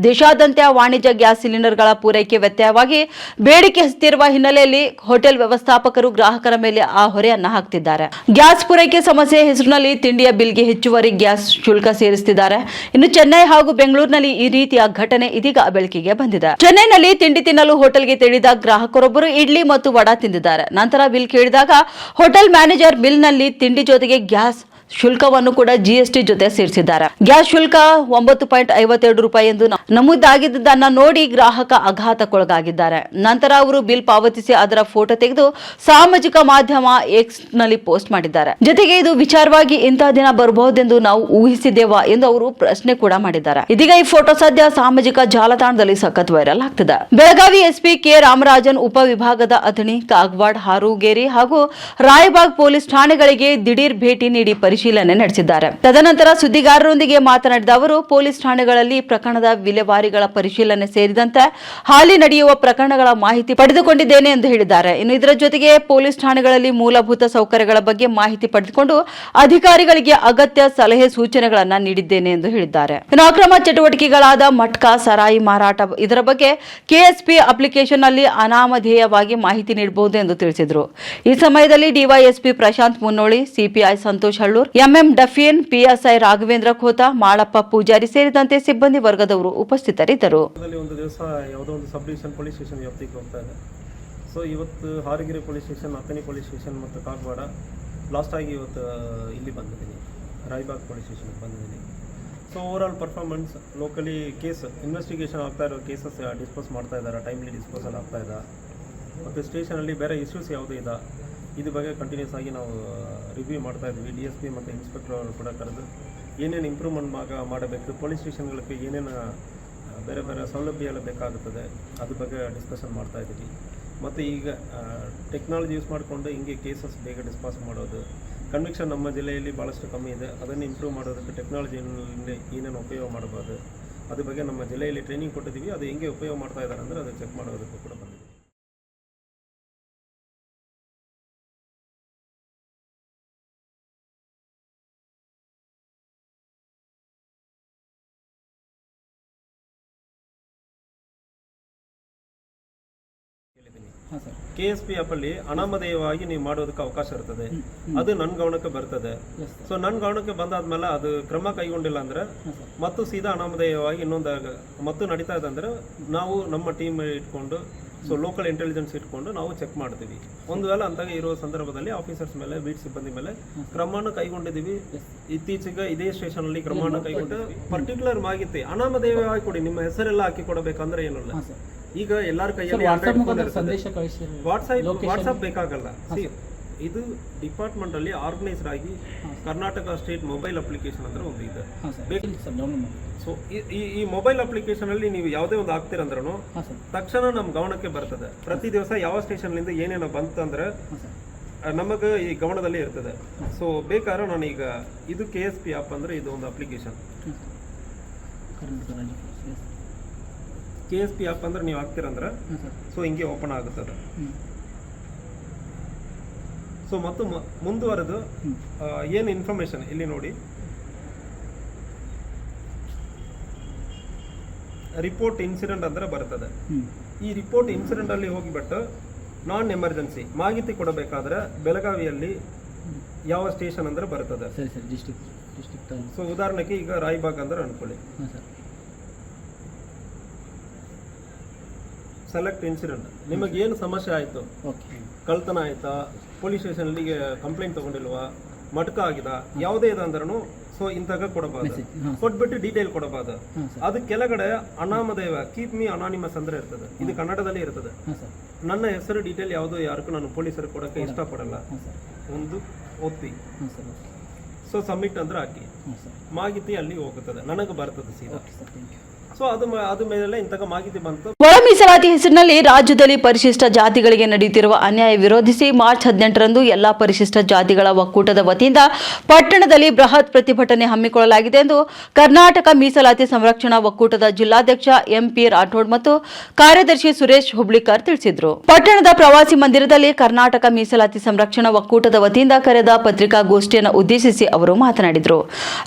ದೇಶಾದ್ಯಂತ ವಾಣಿಜ್ಯ ಗ್ಯಾಸ್ ಸಿಲಿಂಡರ್ಗಳ ಪೂರೈಕೆ ವ್ಯತ್ಯಯವಾಗಿ ಬೇಡಿಕೆ ಹೆಚ್ಚುತ್ತಿರುವ ಹಿನ್ನೆಲೆಯಲ್ಲಿ ಹೋಟೆಲ್ ವ್ಯವಸ್ಥಾಪಕರು ಗ್ರಾಹಕರ ಮೇಲೆ ಆ ಹೊರೆಯನ್ನ ಹಾಕ್ತಿದ್ದಾರೆ. ಗ್ಯಾಸ್ ಪೂರೈಕೆ ಸಮಸ್ಯೆ ಹೆಸರಿನಲ್ಲಿ ತಿಂಡಿಯ ಬಿಲ್ಗೆ ಹೆಚ್ಚುವರಿ ಗ್ಯಾಸ್ ಶುಲ್ಕ ಸೇರಿಸುತ್ತಿದ್ದಾರೆ. ಇನ್ನು ಚೆನ್ನೈ ಹಾಗೂ ಬೆಂಗಳೂರಿನಲ್ಲಿ ಈ ರೀತಿಯ ಘಟನೆ ಇದೀಗ ಬೆಳಕಿಗೆ ಬಂದಿದೆ. ಚೆನ್ನೈನಲ್ಲಿ ತಿಂಡಿ ತಿನ್ನಲು ಹೋಟೆಲ್ಗೆ ತೆರಳಿದ ಗ್ರಾಹಕರೊಬ್ಬರು ಇಡ್ಲಿ ಮತ್ತು ವಡಾ ತಿಂದಿದ್ದಾರೆ. ನಂತರ ಬಿಲ್ ಕೇಳಿದಾಗ ಹೋಟೆಲ್ ಮ್ಯಾನೇಜರ್ ಬಿಲ್ನಲ್ಲಿ ತಿಂಡಿ ಜೊತೆಗೆ ಗ್ಯಾಸ್ ಶುಲ್ಕವನ್ನು ಕೂಡ ಜಿಎಸ್ಟಿ ಜೊತೆ ಸೇರಿಸಿದ್ದಾರೆ. ಗ್ಯಾಸ್ ಶುಲ್ಕ 9.52 ರೂಪಾಯಿ ಎಂದು ನಮೂದಾಗಿದ್ದನ್ನ ನೋಡಿ ಗ್ರಾಹಕ ಆಘಾತಕ್ಕೊಳಗಾಗಿದ್ದಾರೆ. ನಂತರ ಅವರು ಬಿಲ್ ಪಾವತಿಸಿ ಅದರ ಫೋಟೋ ತೆಗೆದು ಸಾಮಾಜಿಕ ಮಾಧ್ಯಮ ಎಕ್ಸ್ ನಲ್ಲಿ ಪೋಸ್ಟ್ ಮಾಡಿದ್ದಾರೆ. ಜೊತೆಗೆ ಇದು ವಿಚಾರವಾಗಿ ಇಂತಹ ದಿನ ಬರಬಹುದೆಂದು ನಾವು ಊಹಿಸಿದ್ದೇವಾ ಎಂದು ಅವರು ಪ್ರಶ್ನೆ ಕೂಡ ಮಾಡಿದ್ದಾರೆ. ಇದೀಗ ಈ ಫೋಟೋ ಸದ್ಯ ಸಾಮಾಜಿಕ ಜಾಲತಾಣದಲ್ಲಿ ಸಖತ್ ವೈರಲ್ ಆಗ್ತಿದೆ. ಬೆಳಗಾವಿ ಎಸ್ಪಿ ಕೆ ರಾಮರಾಜನ್ ಉಪವಿಭಾಗದ ಅಥಣಿ, ಕಾಗವಾಡ, ಹಾರೂಗೇರಿ ಹಾಗೂ ರಾಯಬಾಗ್ ಪೊಲೀಸ್ ಠಾಣೆಗಳಿಗೆ ದಿಢೀರ್ ಭೇಟಿ ನೀಡಿ ಪರಿಶೀಲನೆ ನಡೆಸಿದ್ದಾರೆ. ತದನಂತರ ಸುದ್ದಿಗಾರರೊಂದಿಗೆ ಮಾತನಾಡಿದ ಅವರು, ಪೊಲೀಸ್ ಠಾಣೆಗಳಲ್ಲಿ ಪ್ರಕರಣದ ವಿಲೇವಾರಿಗಳ ಪರಿಶೀಲನೆ ಸೇರಿದಂತೆ ಹಾಲಿ ನಡೆಯುವ ಪ್ರಕರಣಗಳ ಮಾಹಿತಿ ಪಡೆದುಕೊಂಡಿದ್ದೇನೆ ಎಂದು ಹೇಳಿದ್ದಾರೆ. ಇನ್ನು ಇದರ ಜೊತೆಗೆ ಪೊಲೀಸ್ ಠಾಣೆಗಳಲ್ಲಿ ಮೂಲಭೂತ ಸೌಕರ್ಯಗಳ ಬಗ್ಗೆ ಮಾಹಿತಿ ಪಡೆದುಕೊಂಡು ಅಧಿಕಾರಿಗಳಿಗೆ ಅಗತ್ಯ ಸಲಹೆ ಸೂಚನೆಗಳನ್ನು ನೀಡಿದ್ದೇನೆ ಎಂದು ಹೇಳಿದ್ದಾರೆ. ಇನ್ನು ಅಕ್ರಮ ಚಟುವಟಿಕೆಗಳಾದ ಮಟ್ಕಾ, ಸರಾಯಿ ಮಾರಾಟ ಇದರ ಬಗ್ಗೆ ಕೆಎಸ್ಪಿ ಅಪ್ಲಿಕೇಶನ್ ನಲ್ಲಿ ಅನಾಮಧೇಯವಾಗಿ ಮಾಹಿತಿ ನೀಡಬಹುದು ಎಂದು ತಿಳಿಸಿದರು. ಈ ಸಮಯದಲ್ಲಿ DySP Prashant Munnoli, CPI Santosh Hallur, MM Dafiyan, PSI Raghavendra Khota, Malappa Pujari ಸೇರಿದಂತೆ ಸಿಬ್ಬಂದಿ ವರ್ಗದವರು ಉಪಸ್ಥಿತರಿದ್ದರು. ಒಂದು ದಿವಸ ಯಾವುದೋ ಒಂದು ಸಬ್ ಡಿವಿಷನ್ ಪೊಲೀಸ್ ಸ್ಟೇಷನ್ ವ್ಯಾಪ್ತಿಗೆ ಹೋಗ್ತಾ ಇದೆ. ಸೊ ಇವತ್ತು Harugeri police station, Athani police station ಮತ್ತು ಕಾಗವಾಡ, ಲಾಸ್ಟ್ ಆಗಿ ಇವತ್ತು ಇಲ್ಲಿ ಬಂದಿದ್ದೀನಿ, ರಾಯಬಾಗ್ ಪೊಲೀಸ್ ಸ್ಟೇಷನ್ಗೆ ಬಂದಿದ್ದೀನಿ. So overall performance, locally case investigation ಆಗ್ತಾ ಇರೋ ಕೇಸಸ್ ಡಿಸ್ಪೋಸ್ ಮಾಡ್ತಾ ಇದ್ದಾರೆ, ಟೈಮ್ಲಿ ಡಿಸ್ಪೋಸಲ್ ಆಗ್ತಾ ಇದೆ. ಮತ್ತು ಸ್ಟೇಷನಲ್ಲಿ ಬೇರೆ ಇಶ್ಯೂಸ್ ಯಾವುದೂ ಇದೆ ಇದ್ರ ಬಗ್ಗೆ ಕಂಟಿನ್ಯೂಸ್ ಆಗಿ ನಾವು ರಿವ್ಯೂ ಮಾಡ್ತಾ ಇದ್ವಿ. DSP ಮತ್ತು ಇನ್ಸ್ಪೆಕ್ಟರ್ ಅವರು ಕೂಡ ಕರೆದು ಏನೇನು ಇಂಪ್ರೂವ್ಮೆಂಟ್ ಮಾಡಬೇಕು, ಪೊಲೀಸ್ ಸ್ಟೇಷನ್ಗಳಿಗೆ ಏನೇನು ಬೇರೆ ಬೇರೆ ಸೌಲಭ್ಯ ಎಲ್ಲ ಬೇಕಾಗುತ್ತದೆ ಅದ್ರ ಬಗ್ಗೆ ಡಿಸ್ಕಷನ್ ಮಾಡ್ತಾ ಇದ್ದೀವಿ. ಮತ್ತು ಈಗ ಟೆಕ್ನಾಲಜಿ ಯೂಸ್ ಮಾಡಿಕೊಂಡು ಹಿಂಗೆ ಕೇಸಸ್ ಬೇಗ ಡಿಸ್ಪಾಸ್ ಮಾಡೋದು, ಕನ್ವಿಕ್ಷನ್ ನಮ್ಮ ಜಿಲ್ಲೆಯಲ್ಲಿ ಭಾಳಷ್ಟು ಕಮ್ಮಿ ಇದೆ, ಅದನ್ನು ಇಂಪ್ರೂವ್ ಮಾಡೋದಕ್ಕೆ ಟೆಕ್ನಾಲಜಿಯಿಂದ ಏನೇನು ಉಪಯೋಗ ಮಾಡ್ಬೋದು ಅದ್ರ ಬಗ್ಗೆ ನಮ್ಮ ಜಿಲ್ಲೆಯಲ್ಲಿ ಟ್ರೈನಿಂಗ್ ಕೊಟ್ಟಿದ್ದೀವಿ. ಅದು ಹೆಂಗೆ ಉಪಯೋಗ ಮಾಡ್ತಾ ಇದ್ದಾರೆ ಅಂದರೆ ಅದು ಚೆಕ್ ಮಾಡೋದಕ್ಕೂ ಕೂಡ ಬಂದಿದೆ. KSP ಆ್ಯಪಲ್ಲಿ ಅನಾಮಧೇಯವಾಗಿ ನೀವು ಮಾಡೋದಕ್ಕೆ ಅವಕಾಶ ಇರ್ತದೆ. ಅದು ನನ್ನ ಗಮನಕ್ಕೆ ಬರ್ತದೆ. ಸೊ ನನ್ನ ಗಮನಕ್ಕೆ ಬಂದಾದ್ಮೇಲೆ ಅದು ಕ್ರಮ ಕೈಗೊಂಡಿಲ್ಲ ಅಂದರೆ ಮತ್ತು ಸೀದಾ ಅನಾಮಧೇಯವಾಗಿ ಇನ್ನೊಂದು ಮತ್ತು ನಡೀತಾ ಇದೆ ಅಂದರೆ ನಾವು ನಮ್ಮ ಟೀಮ್ ಇಟ್ಕೊಂಡು, ಸೊ ಲೋಕಲ್ ಇಂಟೆಲಿಜೆನ್ಸ್ ಇಟ್ಕೊಂಡು ನಾವು ಚೆಕ್ ಮಾಡ್ತೀವಿ. ಒಂದು ವೇಳೆ ಅಂತಾಗ ಇರೋ ಸಂದರ್ಭದಲ್ಲಿ ಆಫೀಸರ್ಸ್ ಮೇಲೆ, ಬೀಟ್ ಸಿಬ್ಬಂದಿ ಮೇಲೆ ಕ್ರಮವನ್ನು ಕೈಗೊಂಡಿದ್ದೀವಿ. ಇತ್ತೀಚೆಗೆ ಇದೇ ಸ್ಟೇಷನಲ್ಲಿ ಕ್ರಮವನ್ನು ಕೈಗೊಂಡು ಪರ್ಟಿಕ್ಯುಲರ್ ಮಾಹಿತಿ ಅನಾಮಧೇಯವಾಗಿ ಕೊಡಿ, ನಿಮ್ಮ ಹೆಸರೆಲ್ಲ ಹಾಕಿ ಕೊಡಬೇಕಂದ್ರೆ ಏನಿಲ್ಲ. ಈಗ ಎಲ್ಲರ ಕೈಯಲ್ಲಿ ವಾಟ್ಸಪ್ ಬೇಕಾಗಲ್ಲ. ಇದು ಡಿಪಾರ್ಟ್ಮೆಂಟ್ ಅಲ್ಲಿ ಆರ್ಗನೈಸ್ಡ್ ಆಗಿ ಕರ್ನಾಟಕ ಸ್ಟೇಟ್ ಮೊಬೈಲ್ ಅಪ್ಲಿಕೇಶನ್ ಅಂದ್ರೆ ಒಂದು ಇದೆ. ಸೊ ಈ ಮೊಬೈಲ್ ಅಪ್ಲಿಕೇಶನ್ ಅಲ್ಲಿ ನೀವು ಯಾವುದೇ ಒಂದು ಹಾಕ್ತಿರಂದ್ರೂ ತಕ್ಷಣ ನಮ್ಮ ಗಮನಕ್ಕೆ ಬರ್ತದೆ. ಪ್ರತಿ ದಿವಸ ಯಾವ ಸ್ಟೇಷನ್ಲಿಂದ ಏನೇನೋ ಬಂತಂದ್ರೆ ನಮಗೆ ಈ ಗಮನದಲ್ಲಿ ಇರ್ತದೆ. ಸೊ ಬೇಕಾದ್ರೆ ನಾನು ಈಗ ಇದು KSP ಆ್ಯಪ್ ಅಂದರೆ ಇದು ಒಂದು ಅಪ್ಲಿಕೇಶನ್. KSP ಆ್ಯಪ್ ಅಂದ್ರೆ ನೀವು ಹಾಕ್ತಿರಂದ್ರೆ ಸೊ ಹಿಂಗೆ ಓಪನ್ ಆಗುತ್ತದೆ. ಸೊ ಮತ್ತು ಮುಂದುವರೆದು ಏನು ಇನ್ಫಾರ್ಮೇಶನ್ ಇಲ್ಲಿ ನೋಡಿ, ರಿಪೋರ್ಟ್ ಇನ್ಸಿಡೆಂಟ್ ಅಂದ್ರೆ ಬರ್ತದೆ. ಈ ರಿಪೋರ್ಟ್ ಇನ್ಸಿಡೆಂಟ್ ಅಲ್ಲಿ ಹೋಗಿಬಿಟ್ಟು ನಾನ್ ಎಮರ್ಜೆನ್ಸಿ ಮಾಹಿತಿ ಕೊಡಬೇಕಾದ್ರೆ ಬೆಳಗಾವಿಯಲ್ಲಿ ಯಾವ ಸ್ಟೇಷನ್ ಅಂದ್ರೆ ಬರ್ತದೆ. ಸೊ ಉದಾಹರಣೆಗೆ ಈಗ ರಾಯಬಾಗ್ ಅಂದ್ರೆ ಅನ್ಕೊಳ್ಳಿ, ಸೆಲೆಕ್ಟ್ ಇನ್ಸಿಡೆಂಟ್. ನಿಮಗೆ ಏನು ಸಮಸ್ಯೆ ಆಯಿತು, ಕಳ್ತನ ಆಯ್ತಾ, ಪೊಲೀಸ್ ಸ್ಟೇಷನ್ಗೆ ಕಂಪ್ಲೇಂಟ್ ತಗೊಂಡಿಲ್ವಾ, ಮಟ್ಕ ಆಗಿದೆ, ಯಾವುದೇ ಇದೆ ಅಂದ್ರೂ ಸೊ ಇಂತಾಗ ಕೊಡಬಾರ್ದು, ಕೊಟ್ಬಿಟ್ಟು ಡೀಟೇಲ್ ಕೊಡಬಾರ್ದು. ಅದು ಕೆಳಗಡೆ ಅನಾಮಧೇಯ ಕೀಪ್ ಮೀ ಅನಾನಿಮಸ್ ಅಂದ್ರೆ ಇರ್ತದೆ. ಇದು ಕನ್ನಡದಲ್ಲಿ ಇರ್ತದೆ. ನನ್ನ ಹೆಸರು ಡೀಟೇಲ್ ಯಾವುದು ಯಾರಿಗೂ ನಾನು ಪೊಲೀಸರು ಕೊಡೋಕ್ಕೆ ಇಷ್ಟಪಡಲ್ಲ. ಒಂದು ಒತ್ತಿ ಸೊ ಸಬ್ಮಿಟ್ ಅಂದ್ರೆ ಹಾಕಿ, ಮಾಹಿತಿ ಅಲ್ಲಿ ಹೋಗುತ್ತದೆ, ನನಗೆ ಬರ್ತದೆ ಸೀದಾ. ಸೊ ಅದು ಮೇಲೆ ಇಂತಹ ಮಾಹಿತಿ ಬಂತು. ಒಳ ಮೀಸಲಾತಿ ಹೆಸರಿನಲ್ಲಿ ರಾಜ್ಯದಲ್ಲಿ ಪರಿಶಿಷ್ಟ ಜಾತಿಗಳಿಗೆ ನಡೆಯುತ್ತಿರುವ ಅನ್ಯಾಯ ವಿರೋಧಿಸಿ ಮಾರ್ಚ್ 18ರಂದು ಎಲ್ಲಾ ಪರಿಶಿಷ್ಟ ಜಾತಿಗಳ ಒಕ್ಕೂಟದ ವತಿಯಿಂದ ಪಟ್ಟಣದಲ್ಲಿ ಬೃಹತ್ ಪ್ರತಿಭಟನೆ ಹಮ್ಮಿಕೊಳ್ಳಲಾಗಿದೆ ಎಂದು ಕರ್ನಾಟಕ ಮೀಸಲಾತಿ ಸಂರಕ್ಷಣಾ ಒಕ್ಕೂಟದ ಜಿಲ್ಲಾಧ್ಯಕ್ಷ ಎಂಪಿ ರಾಠೋಡ್ ಮತ್ತು ಕಾರ್ಯದರ್ಶಿ ಸುರೇಶ್ ಹುಬ್ಳಿಕರ್ ತಿಳಿಸಿದರು. ಪಟ್ಟಣದ ಪ್ರವಾಸಿ ಮಂದಿರದಲ್ಲಿ ಕರ್ನಾಟಕ ಮೀಸಲಾತಿ ಸಂರಕ್ಷಣಾ ಒಕ್ಕೂಟದ ವತಿಯಿಂದ ಕರೆದ ಪತ್ರಿಕಾಗೋಷ್ಠಿಯನ್ನು ಉದ್ದೇಶಿಸಿ ಅವರು ಮಾತನಾಡಿದರು.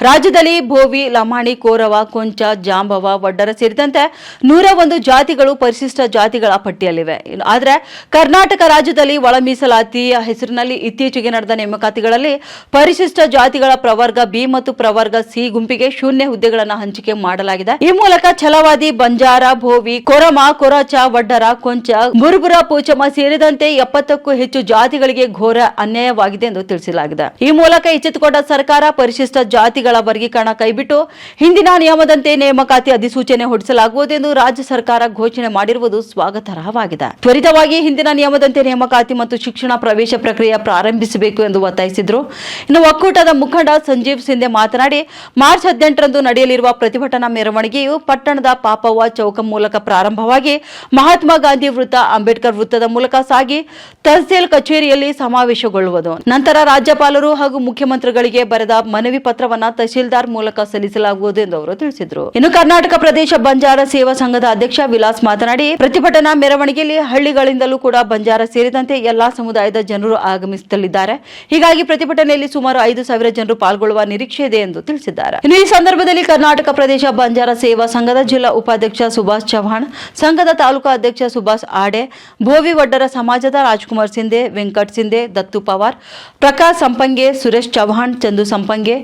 ರಾಜ್ಯದಲ್ಲಿ ಭೋವಿ, ಲಮಾಣಿ, ಕೋರವ, ಕೊಂಚ, ಜಾಂಬವ, ವಡ್ಡರ ಸೇರಿದಂತೆ 101 ಜಾತಿಗಳು ಪರಿಶಿಷ್ಟ ಜಾತಿಗಳ ಪಟ್ಟಿಯಲ್ಲಿವೆ. ಆದರೆ ಕರ್ನಾಟಕ ರಾಜ್ಯದಲ್ಲಿ ಒಳ ಮೀಸಲಾತಿಯ ಹೆಸರಿನಲ್ಲಿ ಇತ್ತೀಚೆಗೆ ನಡೆದ ನೇಮಕಾತಿಗಳಲ್ಲಿ ಪರಿಶಿಷ್ಟ ಜಾತಿಗಳ ಪ್ರವರ್ಗ ಬಿ ಮತ್ತು ಪ್ರವರ್ಗ ಸಿ ಗುಂಪಿಗೆ ಶೂನ್ಯ ಹುದ್ದೆಗಳನ್ನು ಹಂಚಿಕೆ ಮಾಡಲಾಗಿದೆ. ಈ ಮೂಲಕ ಛಲವಾದಿ, ಬಂಜಾರ, ಭೋವಿ, ಕೊರಮ, ಕೊರಾಚ, ವಡ್ಡರ, ಕೊಂಚ, ಮುರುಬುರ, ಪೂಚಮ ಸೇರಿದಂತೆ 70ಕ್ಕೂ ಹೆಚ್ಚು ಜಾತಿಗಳಿಗೆ ಘೋರ ಅನ್ಯಾಯವಾಗಿದೆ ಎಂದು ತಿಳಿಸಲಾಗಿದೆ. ಈ ಮೂಲಕ ಎಚ್ಚೆತ್ತುಕೊಂಡ ಸರ್ಕಾರ ಪರಿಶಿಷ್ಟ ಜಾತಿಗಳ ವರ್ಗೀಕರಣ ಕೈಬಿಟ್ಟು ಹಿಂದಿನ ನಿಯಮದಂತೆ ನೇಮಕಾತಿ ಅಧಿಸೂಚನೆ ಹೊರಡಿಸಲಾಗುವುದೆಂದು ರಾಜ್ಯ ಸರ್ಕಾರ ಘೋಷಣೆ ಮಾಡಿರುವುದು ಸ್ವಾಗತಾರ್ಹವಾಗಿದೆ. ತ್ವರಿತವಾಗಿ ಹಿಂದಿನ ನಿಯಮದಂತೆ ನೇಮಕಾತಿ ಮತ್ತು ಶಿಕ್ಷಣ ಪ್ರವೇಶ ಪ್ರಕ್ರಿಯೆ ಪ್ರಾರಂಭಿಸಬೇಕು ಎಂದು ಒತ್ತಾಯಿಸಿದರು. ಇನ್ನು ಒಕ್ಕೂಟದ ಮುಖಂಡ ಸಂಜೀವ್ ಸಿಂಧೆ ಮಾತನಾಡಿ, ಮಾರ್ಚ್ 18ರಂದು ನಡೆಯಲಿರುವ ಪ್ರತಿಭಟನಾ ಮೆರವಣಿಗೆಯು ಪಟ್ಟಣದ ಪಾಪವ್ವ ಚೌಕ ಮೂಲಕ ಪ್ರಾರಂಭವಾಗಿ ಮಹಾತ್ಮ ಗಾಂಧಿ ವೃತ್ತ, ಅಂಬೇಡ್ಕರ್ ವೃತ್ತದ ಮೂಲಕ ಸಾಗಿ ತಹಸೀಲ್ ಕಚೇರಿಯಲ್ಲಿ ಸಮಾವೇಶಗೊಳ್ಳುವುದು. ನಂತರ ರಾಜ್ಯಪಾಲರು ಹಾಗೂ ಮುಖ್ಯಮಂತ್ರಿಗಳಿಗೆ ಬರೆದ ಮನವಿ ಪತ್ರವನ್ನು ತಹಸೀಲ್ದಾರ್ ಮೂಲಕ ಸಲ್ಲಿಸಲಾಗುವುದು ಎಂದು ಅವರು ತಿಳಿಸಿದರು. ಇನ್ನು ಕರ್ನಾಟಕ ಪ್ರದೇಶ ಬಂಜಾರ ಸೇವಾ ಸಂಘದ ಅಧ್ಯಕ್ಷ ವಿಲಾಸ್ ಮಾತನಾಡಿ, ಪ್ರತಿಭಟನಾ ಮೆರವಣಿಗೆಯಲ್ಲಿ ಹಳ್ಳಿಗಳಿಂದಲೂ ಕೂಡ ಬಂಜಾರ ಸೇರಿದಂತೆ ಎಲ್ಲಾ ಸಮುದಾಯದ ಜನರು ಆಗಮಿಸಲಿದ್ದಾರೆ. ಹೀಗಾಗಿ ಪ್ರತಿಭಟನೆಯಲ್ಲಿ ಸುಮಾರು 5,000 ಜನರು ಪಾಲ್ಗೊಳ್ಳುವ ನಿರೀಕ್ಷೆ ಇದೆ ಎಂದು ತಿಳಿಸಿದ್ದಾರೆ. ಇನ್ನು ಈ ಸಂದರ್ಭದಲ್ಲಿ ಕರ್ನಾಟಕ ಪ್ರದೇಶ ಬಂಜಾರ ಸೇವಾ ಸಂಘದ ಜಿಲ್ಲಾ ಉಪಾಧ್ಯಕ್ಷ ಸುಭಾಷ್ ಚವ್ಹಾಣ್, ಸಂಘದ ತಾಲೂಕು ಅಧ್ಯಕ್ಷ ಸುಭಾಷ್ ಆಡೆ, ಭೋವಿ ವಡ್ಡರ ಸಮಾಜದ ರಾಜ್ಕುಮಾರ್ ಸಿಂಧೆ, ವೆಂಕಟ್ ಸಿಂಧೆ, ದತ್ತು ಪವಾರ್, ಪ್ರಕಾಶ್ ಸಂಪಂಗೆ, ಸುರೇಶ್ ಚವ್ಹಾಣ್, ಚಂದು ಸಂಪಂಗೆ,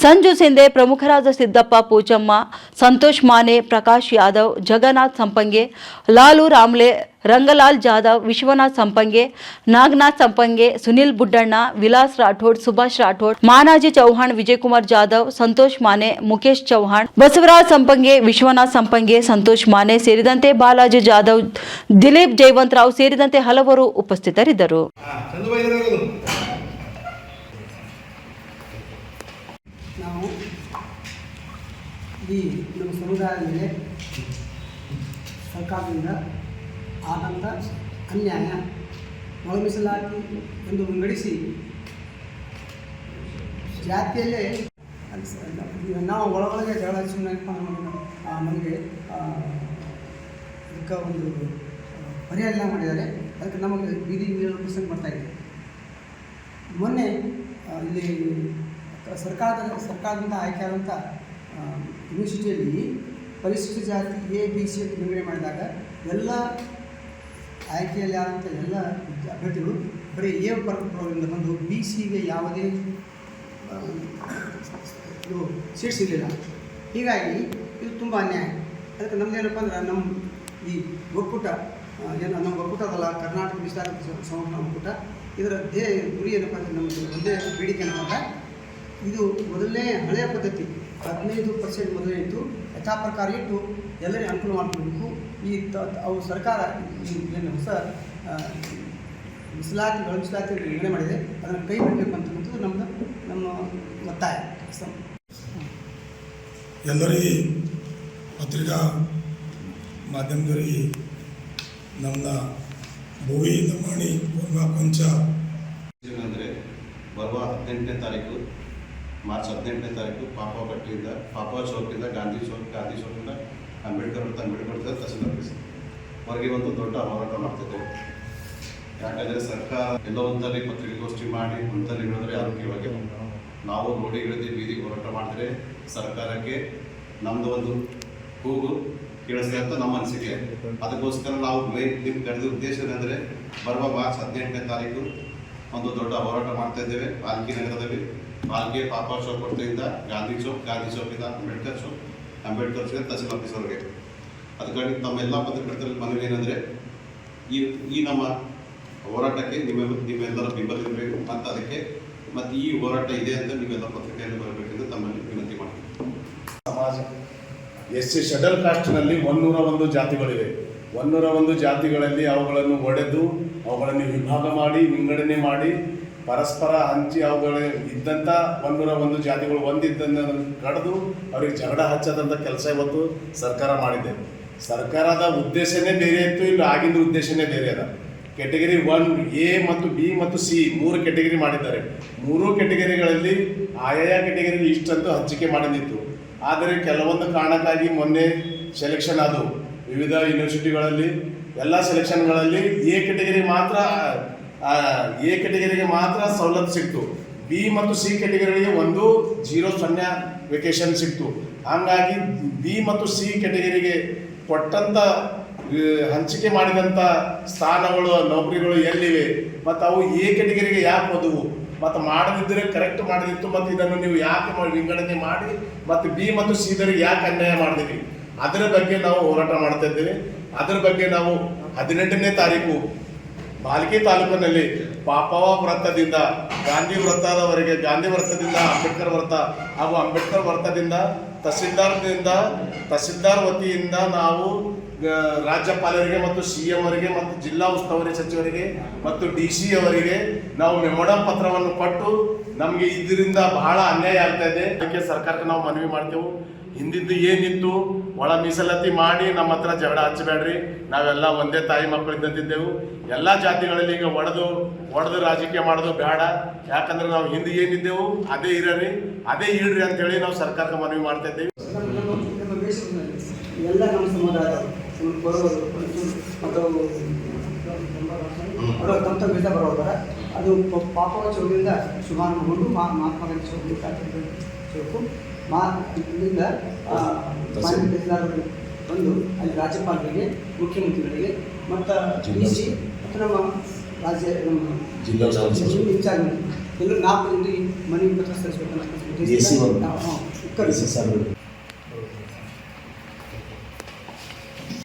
ಸಂಜು ಸಿಂಧೆ, ಪ್ರಮುಖರಾದ ಸಿದ್ದಪ್ಪ ಪೂಚಮ್ಮ, ಸಂತೋಷ್ ಮಾನೆ, ಪ್ರಕಾಶ್ ಯಾದವ್, ಜಗನ್ನಾಥ್ ಸಂಪಂಗೆ, ಲಾಲು ರಾಮ್ಲೆ, ರಂಗಲಾಲ್ ಜಾಧವ್, ವಿಶ್ವನಾಥ್ ಸಂಪಂಗೆ, ನಾಗನಾಥ್ ಸಂಪಂಗೆ, ಸುನಿಲ್ ಬುಡ್ಡಣ್ಣ, ವಿಲಾಸ್ ರಾಠೋಡ್, ಸುಭಾಷ್ ರಾಠೋಡ್, ಮಾನಾಜಿ ಚೌಹಾಣ್, ವಿಜಯಕುಮಾರ್ ಜಾಧವ್, ಸಂತೋಷ್ ಮಾನೆ, ಮುಖೇಶ್ ಚೌಹಾಣ್, ಬಸವರಾಜ್ ಸಂಪಂಗೆ, ವಿಶ್ವನಾಥ್ ಸಂಪಂಗೆ, ಸಂತೋಷ್ ಮಾನೆ ಸೇರಿದಂತೆ ಬಾಲಾಜಿ ಜಾಧವ್, ದಿಲೀಪ್ ಜೈವಂತರಾವ್ ಸೇರಿದಂತೆ ಹಲವರು ಉಪಸ್ಥಿತರಿದ್ದರು. ನಾವು ಈ ನಮ್ಮ ಸಮುದಾಯದಲ್ಲಿ ಸರ್ಕಾರದಿಂದ ಆದಂಥ ಅನ್ಯಾಯ, ಒಳ ಮೀಸಲಾತಿ ಎಂದು ವಿಂಗಡಿಸಿ ಜಾತಿಯಲ್ಲೇ ನಾವು ಒಳಗೊಳಗೆ ಜಗಳ ಸುಮ್ಮನೆ ನಮಗೆ ಇದಕ್ಕೆ ಒಂದು ಪರಿಹಾರ ಮಾಡಿದ್ದಾರೆ. ಅದಕ್ಕೆ ನಮಗೆ ಬೀದಿ ಪ್ರಸಂಗ ಬರ್ತಾಯಿದೆ. ಮೊನ್ನೆ ಇಲ್ಲಿ ಸರ್ಕಾರದಿಂದ ಆಯ್ಕೆಯಾದಂಥ ಯೂನಿವರ್ಸಿಟಿಯಲ್ಲಿ ಪರಿಶಿಷ್ಟ ಜಾತಿ ಎ ಬಿ ಸಿ ಅಂತ ವಿಂಗಡಣೆ ಮಾಡಿದಾಗ ಎಲ್ಲ ಆಯ್ಕೆಯಲ್ಲಿ ಆದಂಥ ಎಲ್ಲ ಅಭ್ಯರ್ಥಿಗಳು ಬರೀ ಎ ವರ್ಗದಿಂದ ಬಂದು ಬಿ ಸಿಗೆ ಯಾವುದೇ ಇದು ಸೀಟ್ ಸಿಗಲಿಲ್ಲ. ಹೀಗಾಗಿ ಇದು ತುಂಬ ಅನ್ಯಾಯ. ಅದಕ್ಕೆ ನಮ್ಮದೇನಪ್ಪ ಅಂದ್ರೆ ನಮ್ಮ ಈ ಒಕ್ಕೂಟ ಏನು ನಮ್ಮ ಒಕ್ಕೂಟ ಅದಲ್ಲ, ಕರ್ನಾಟಕ ಮೀಸಲಾತಿ ಸಂಘಟನಾ ಒಕ್ಕೂಟ, ಇದರ ಗುರಿ ಏನಪ್ಪ ಅಂದರೆ ನಮ್ಮದು ಒಂದೇ ಬೇಡಿಕೆ ಏನಪ್ಪ ಅಂದರೆ, ಇದು ಮೊದಲನೇ ಹಳೆಯ ಪದ್ಧತಿ 15% ಮೊದಲೇ ಇತ್ತು, ಯಥಾ ಪ್ರಕಾರ ಇಟ್ಟು ಎಲ್ಲರಿಗೂ ಅನುಕೂಲ ಮಾಡಿಕೊಡ್ಬೇಕು. ಈ ಅವು ಸರ್ಕಾರ ಏನು ಹೊಸ ಒಳ ಮೀಸಲಾತಿ ನಿರ್ಣಯ ಮಾಡಿದೆ, ಅದನ್ನು ಕೈ ಬಿಡಬೇಕು ಅಂತಕ್ಕಂಥದ್ದು ನಮ್ಮ ಒತ್ತಾಯ. ಎಲ್ಲರಿಗೆ ಪತ್ರಿಕಾ ಮಾಧ್ಯಮದವರಿಗೆ ನಮ್ಮ ಭೋವಿ ದಮಾಣಿ ಕೊಂಚ ಅಂದರೆ ಬರುವ 18ನೇ ತಾರೀಕು ಮಾರ್ಚ್ 18ನೇ ತಾರೀಕು ಪಾಪಪಟ್ಟಿಯಿಂದ ಪಾಪ ಚೌಕಿಂದ ಗಾಂಧಿ ಚೌಕಿಂದ ಅಂಬೇಡ್ಕರ್ ತಹಸೀಲ್ ಆಫೀಸ್ ಹೊರಗೆ ಒಂದು ದೊಡ್ಡ ಹೋರಾಟ ಮಾಡ್ತಿದ್ದೇವೆ. ಯಾಕಂದರೆ ಸರ್ಕಾರ ಎಲ್ಲೋ ಒಂದಲ್ಲಿ ಪತ್ರಿಕಾಗೋಷ್ಠಿ ಮಾಡಿ ಒಂದಲ್ಲಿ ಹೇಳಿದ್ರೆ ಯಾರು ಕೇಳೋಗಿಲ್ಲ. ನಾವು ರೋಡಿಗಿಳಿದು ಬೀದಿಗೆ ಹೋರಾಟ ಮಾಡಿದ್ರೆ ಸರ್ಕಾರಕ್ಕೆ ನಮ್ಮದು ಒಂದು ಕೂಗು ಕೇಳಿಸ್ದೆ ಅಂತ ನಮ್ಮ ಅನಿಸಿಕೆ. ಅದಕ್ಕೋಸ್ಕರ ನಾವು ನಿಮ್ಮ ಕರೆದ ಉದ್ದೇಶ ಏನಂದರೆ ಬರುವ ಮಾರ್ಚ್ 18ನೇ ತಾರೀಕು ಒಂದು ದೊಡ್ಡ ಹೋರಾಟ ಮಾಡ್ತಾ ಇದ್ದೇವೆ. ಪಾಲ್ಕಿ ನಗರದಲ್ಲಿ ಪಾಲ್ಕಿ ಪಾಪ ಚೌಕ್ ವೃತ್ತದಿಂದ ಗಾಂಧಿ ಚೌಕಿಂದ ಅಂಬೇಡ್ಕರ್ ಚೌಕ್ ತಹಸೀಲ್ ಆಫೀಸ್ವರೆಗೆ. ಅದಕ್ಕಾಗಿ ತಮ್ಮೆಲ್ಲ ಪತ್ರಕರ್ತರಲ್ಲಿ ಮನವಿ ಏನಂದರೆ ಈ ನಮ್ಮ ಹೋರಾಟಕ್ಕೆ ನಿಮ್ಮೆಲ್ಲರ ಬೆಂಬಲ ಇರಬೇಕು ಮತ್ತು ಅದಕ್ಕೆ ಮತ್ತು ಈ ಹೋರಾಟ ಇದೆ ಅಂತ ನೀವೆಲ್ಲ ಪತ್ರಿಕೆಯಲ್ಲಿ ಬರಬೇಕೆಂದು ತಮ್ಮಲ್ಲಿ ವಿನಂತಿ ಮಾಡ್ತೀವಿ. ಸಮಾಜ SC ಶೆಡ್ಯೂಲ್ ಕಾಸ್ಟ್ನಲ್ಲಿ 101 ಜಾತಿಗಳಿವೆ. 101 ಜಾತಿಗಳಲ್ಲಿ ಅವುಗಳನ್ನು ಒಡೆದು ಅವುಗಳನ್ನು ವಿಭಾಗ ಮಾಡಿ ವಿಂಗಡಣೆ ಮಾಡಿ ಪರಸ್ಪರ ಹಂಚಿ ಅವುಗಳ ಇದ್ದಂಥ 101 ಜಾತಿಗಳು ಒಂದಿದ್ದನ್ನು ಕಡಿದು ಅವ್ರಿಗೆ ಜಗಳ ಹಚ್ಚದಂಥ ಕೆಲಸ ಇವತ್ತು ಸರ್ಕಾರ ಮಾಡಿದೆ. ಸರ್ಕಾರದ ಉದ್ದೇಶನೇ ಬೇರೆ ಇತ್ತು, ಇಲ್ಲಿ ಆಗಿಂದ ಉದ್ದೇಶನೇ ಬೇರೆ ಅದ. ಕೆಟಗರಿ 1 A ಮತ್ತು B ಮತ್ತು C 3 ಕೆಟಗರಿ ಮಾಡಿದ್ದಾರೆ. 3 ಕೆಟಗರಿಗಳಲ್ಲಿ ಆಯಾ ಕೆಟಗರಿಗೆ ಇಷ್ಟಂತೂ ಹಂಚಿಕೆ ಮಾಡಿದ್ದಿತ್ತು. ಆದರೆ ಕೆಲವೊಂದು ಕಾರಣಕ್ಕಾಗಿ ಮೊನ್ನೆ ಸೆಲೆಕ್ಷನ್ ಆದವು ವಿವಿಧ ಯೂನಿವರ್ಸಿಟಿಗಳಲ್ಲಿ. ಎಲ್ಲ ಸೆಲೆಕ್ಷನ್ಗಳಲ್ಲಿ ಎ ಕೆಟಗರಿಗೆ ಮಾತ್ರ ಸವಲತ್ತು ಸಿಕ್ತು. B ಮತ್ತು C ಕೆಟಗರಿಗೆ 0 ವೇಕೇಶನ್ ಸಿಕ್ತು. ಹಾಗಾಗಿ ಬಿ ಮತ್ತು ಸಿ ಕೆಟಗರಿಗೆ ಕೊಟ್ಟಂಥ ಹಂಚಿಕೆ ಮಾಡಿದಂಥ ಸ್ಥಾನಗಳು ನೌಕರಿಗಳು ಎಲ್ಲಿವೆ ಮತ್ತು ಅವು ಎ ಕೆಟಗರಿಗೆ ಯಾಕೆ ಹೋದವು ಮತ್ತು ಮಾಡದಿದ್ದರೆ ಕರೆಕ್ಟ್ ಮಾಡದಿತ್ತು ಮತ್ತು ಇದನ್ನು ನೀವು ಯಾಕೆ ವಿಂಗಡಣೆ ಮಾಡಿ ಮತ್ತು ಬಿ ಮತ್ತು ಸಿ ದವರಿಗೆ ಯಾಕೆ ಅನ್ಯಾಯ ಮಾಡಿದಿರಿ ಅದರ ಬಗ್ಗೆ ನಾವು ಹೋರಾಟ ಮಾಡ್ತಾ ಇದ್ದೇವೆ. ಅದರ ಬಗ್ಗೆ ನಾವು 18ನೇ ತಾರೀಕು ಬಾಲ್ಕಿ ತಾಲೂಕಿನಲ್ಲಿ ಪಾಪವ ವೃತ್ತದಿಂದ ಗಾಂಧಿ ವೃತ್ತದವರೆಗೆ, ಗಾಂಧಿ ವೃತ್ತದಿಂದ ಅಂಬೇಡ್ಕರ್ ವೃತ್ತ ಹಾಗೂ ಅಂಬೇಡ್ಕರ್ ವೃತ್ತದಿಂದ ತಹಸೀಲ್ದಾರ್ ವತಿಯಿಂದ ನಾವು ರಾಜ್ಯಪಾಲರಿಗೆ ಮತ್ತು CM ಅವರಿಗೆ ಮತ್ತು ಜಿಲ್ಲಾ ಉಸ್ತುವಾರಿ ಸಚಿವರಿಗೆ ಮತ್ತು DC ಅವರಿಗೆ ನಾವು ಮೆಮೊರಂ ಪತ್ರವನ್ನು ಕೊಟ್ಟು ನಮಗೆ ಇದರಿಂದ ಬಹಳ ಅನ್ಯಾಯ ಆಗ್ತಾ ಇದೆ, ಅದಕ್ಕೆ ಸರ್ಕಾರಕ್ಕೆ ನಾವು ಮನವಿ ಮಾಡ್ತೇವೆ. ಹಿಂದಿದ್ದು ಏನಿತ್ತು ಒಳ ಮೀಸಲಾತಿ ಮಾಡಿ ನಮ್ಮ ಹತ್ರ ಜಗಳ ಹಚ್ಚಬೇಡ್ರಿ, ನಾವೆಲ್ಲ ಒಂದೇ ತಾಯಿ ಮಕ್ಕಳು ಇದ್ದಂತಿದ್ದೆವು. ಎಲ್ಲ ಜಾತಿಗಳಲ್ಲಿ ಈಗ ಒಡೆದು ರಾಜಕೀಯ ಮಾಡೋದು ಬೇಡ, ಯಾಕಂದ್ರೆ ನಾವು ಹಿಂದೆ ಏನಿದ್ದೆವು ಅದೇ ಇರ್ರಿ, ಅದೇ ಇಡ್ರಿ ಅಂತೇಳಿ ನಾವು ಸರ್ಕಾರಕ್ಕೆ ಮನವಿ ಮಾಡ್ತಾ ಇದ್ದೇವೆ. ನಮ್ಮ ದೇಶದಲ್ಲಿ ಎಲ್ಲ ನಮ್ಮ ಸಮುದಾಯದವರು ಬರೋದು ಮತ್ತು ಅವರು ತಮ್ಮ ಬೀಜ ಬರೋದಾರ ಅದು ಪಾಪವ ಚೌಕಿಯಿಂದ ಶುಭಾರಂಭಗೊಂಡು ಮಹಾತ್ಮ ಗಾಂಧಿ ಚೌಕು ಇಲ್ಲಿಂದ ಮಾನ್ಯ ತಹಸೀಲ್ದಾರರು ಬಂದು ಅಲ್ಲಿ ರಾಜ್ಯಪಾಲರಿಗೆ, ಮುಖ್ಯಮಂತ್ರಿಗಳಿಗೆ ಮತ್ತು DC ಮತ್ತು ನಮ್ಮ ಜಿಲ್ಲಾ ಇನ್ಚಾರ್ಜ್ ಎಲ್ಲರೂ 4 ಮನವಿ ಪತ್ರ ಸಲ್ಲಿಸಬೇಕಂತ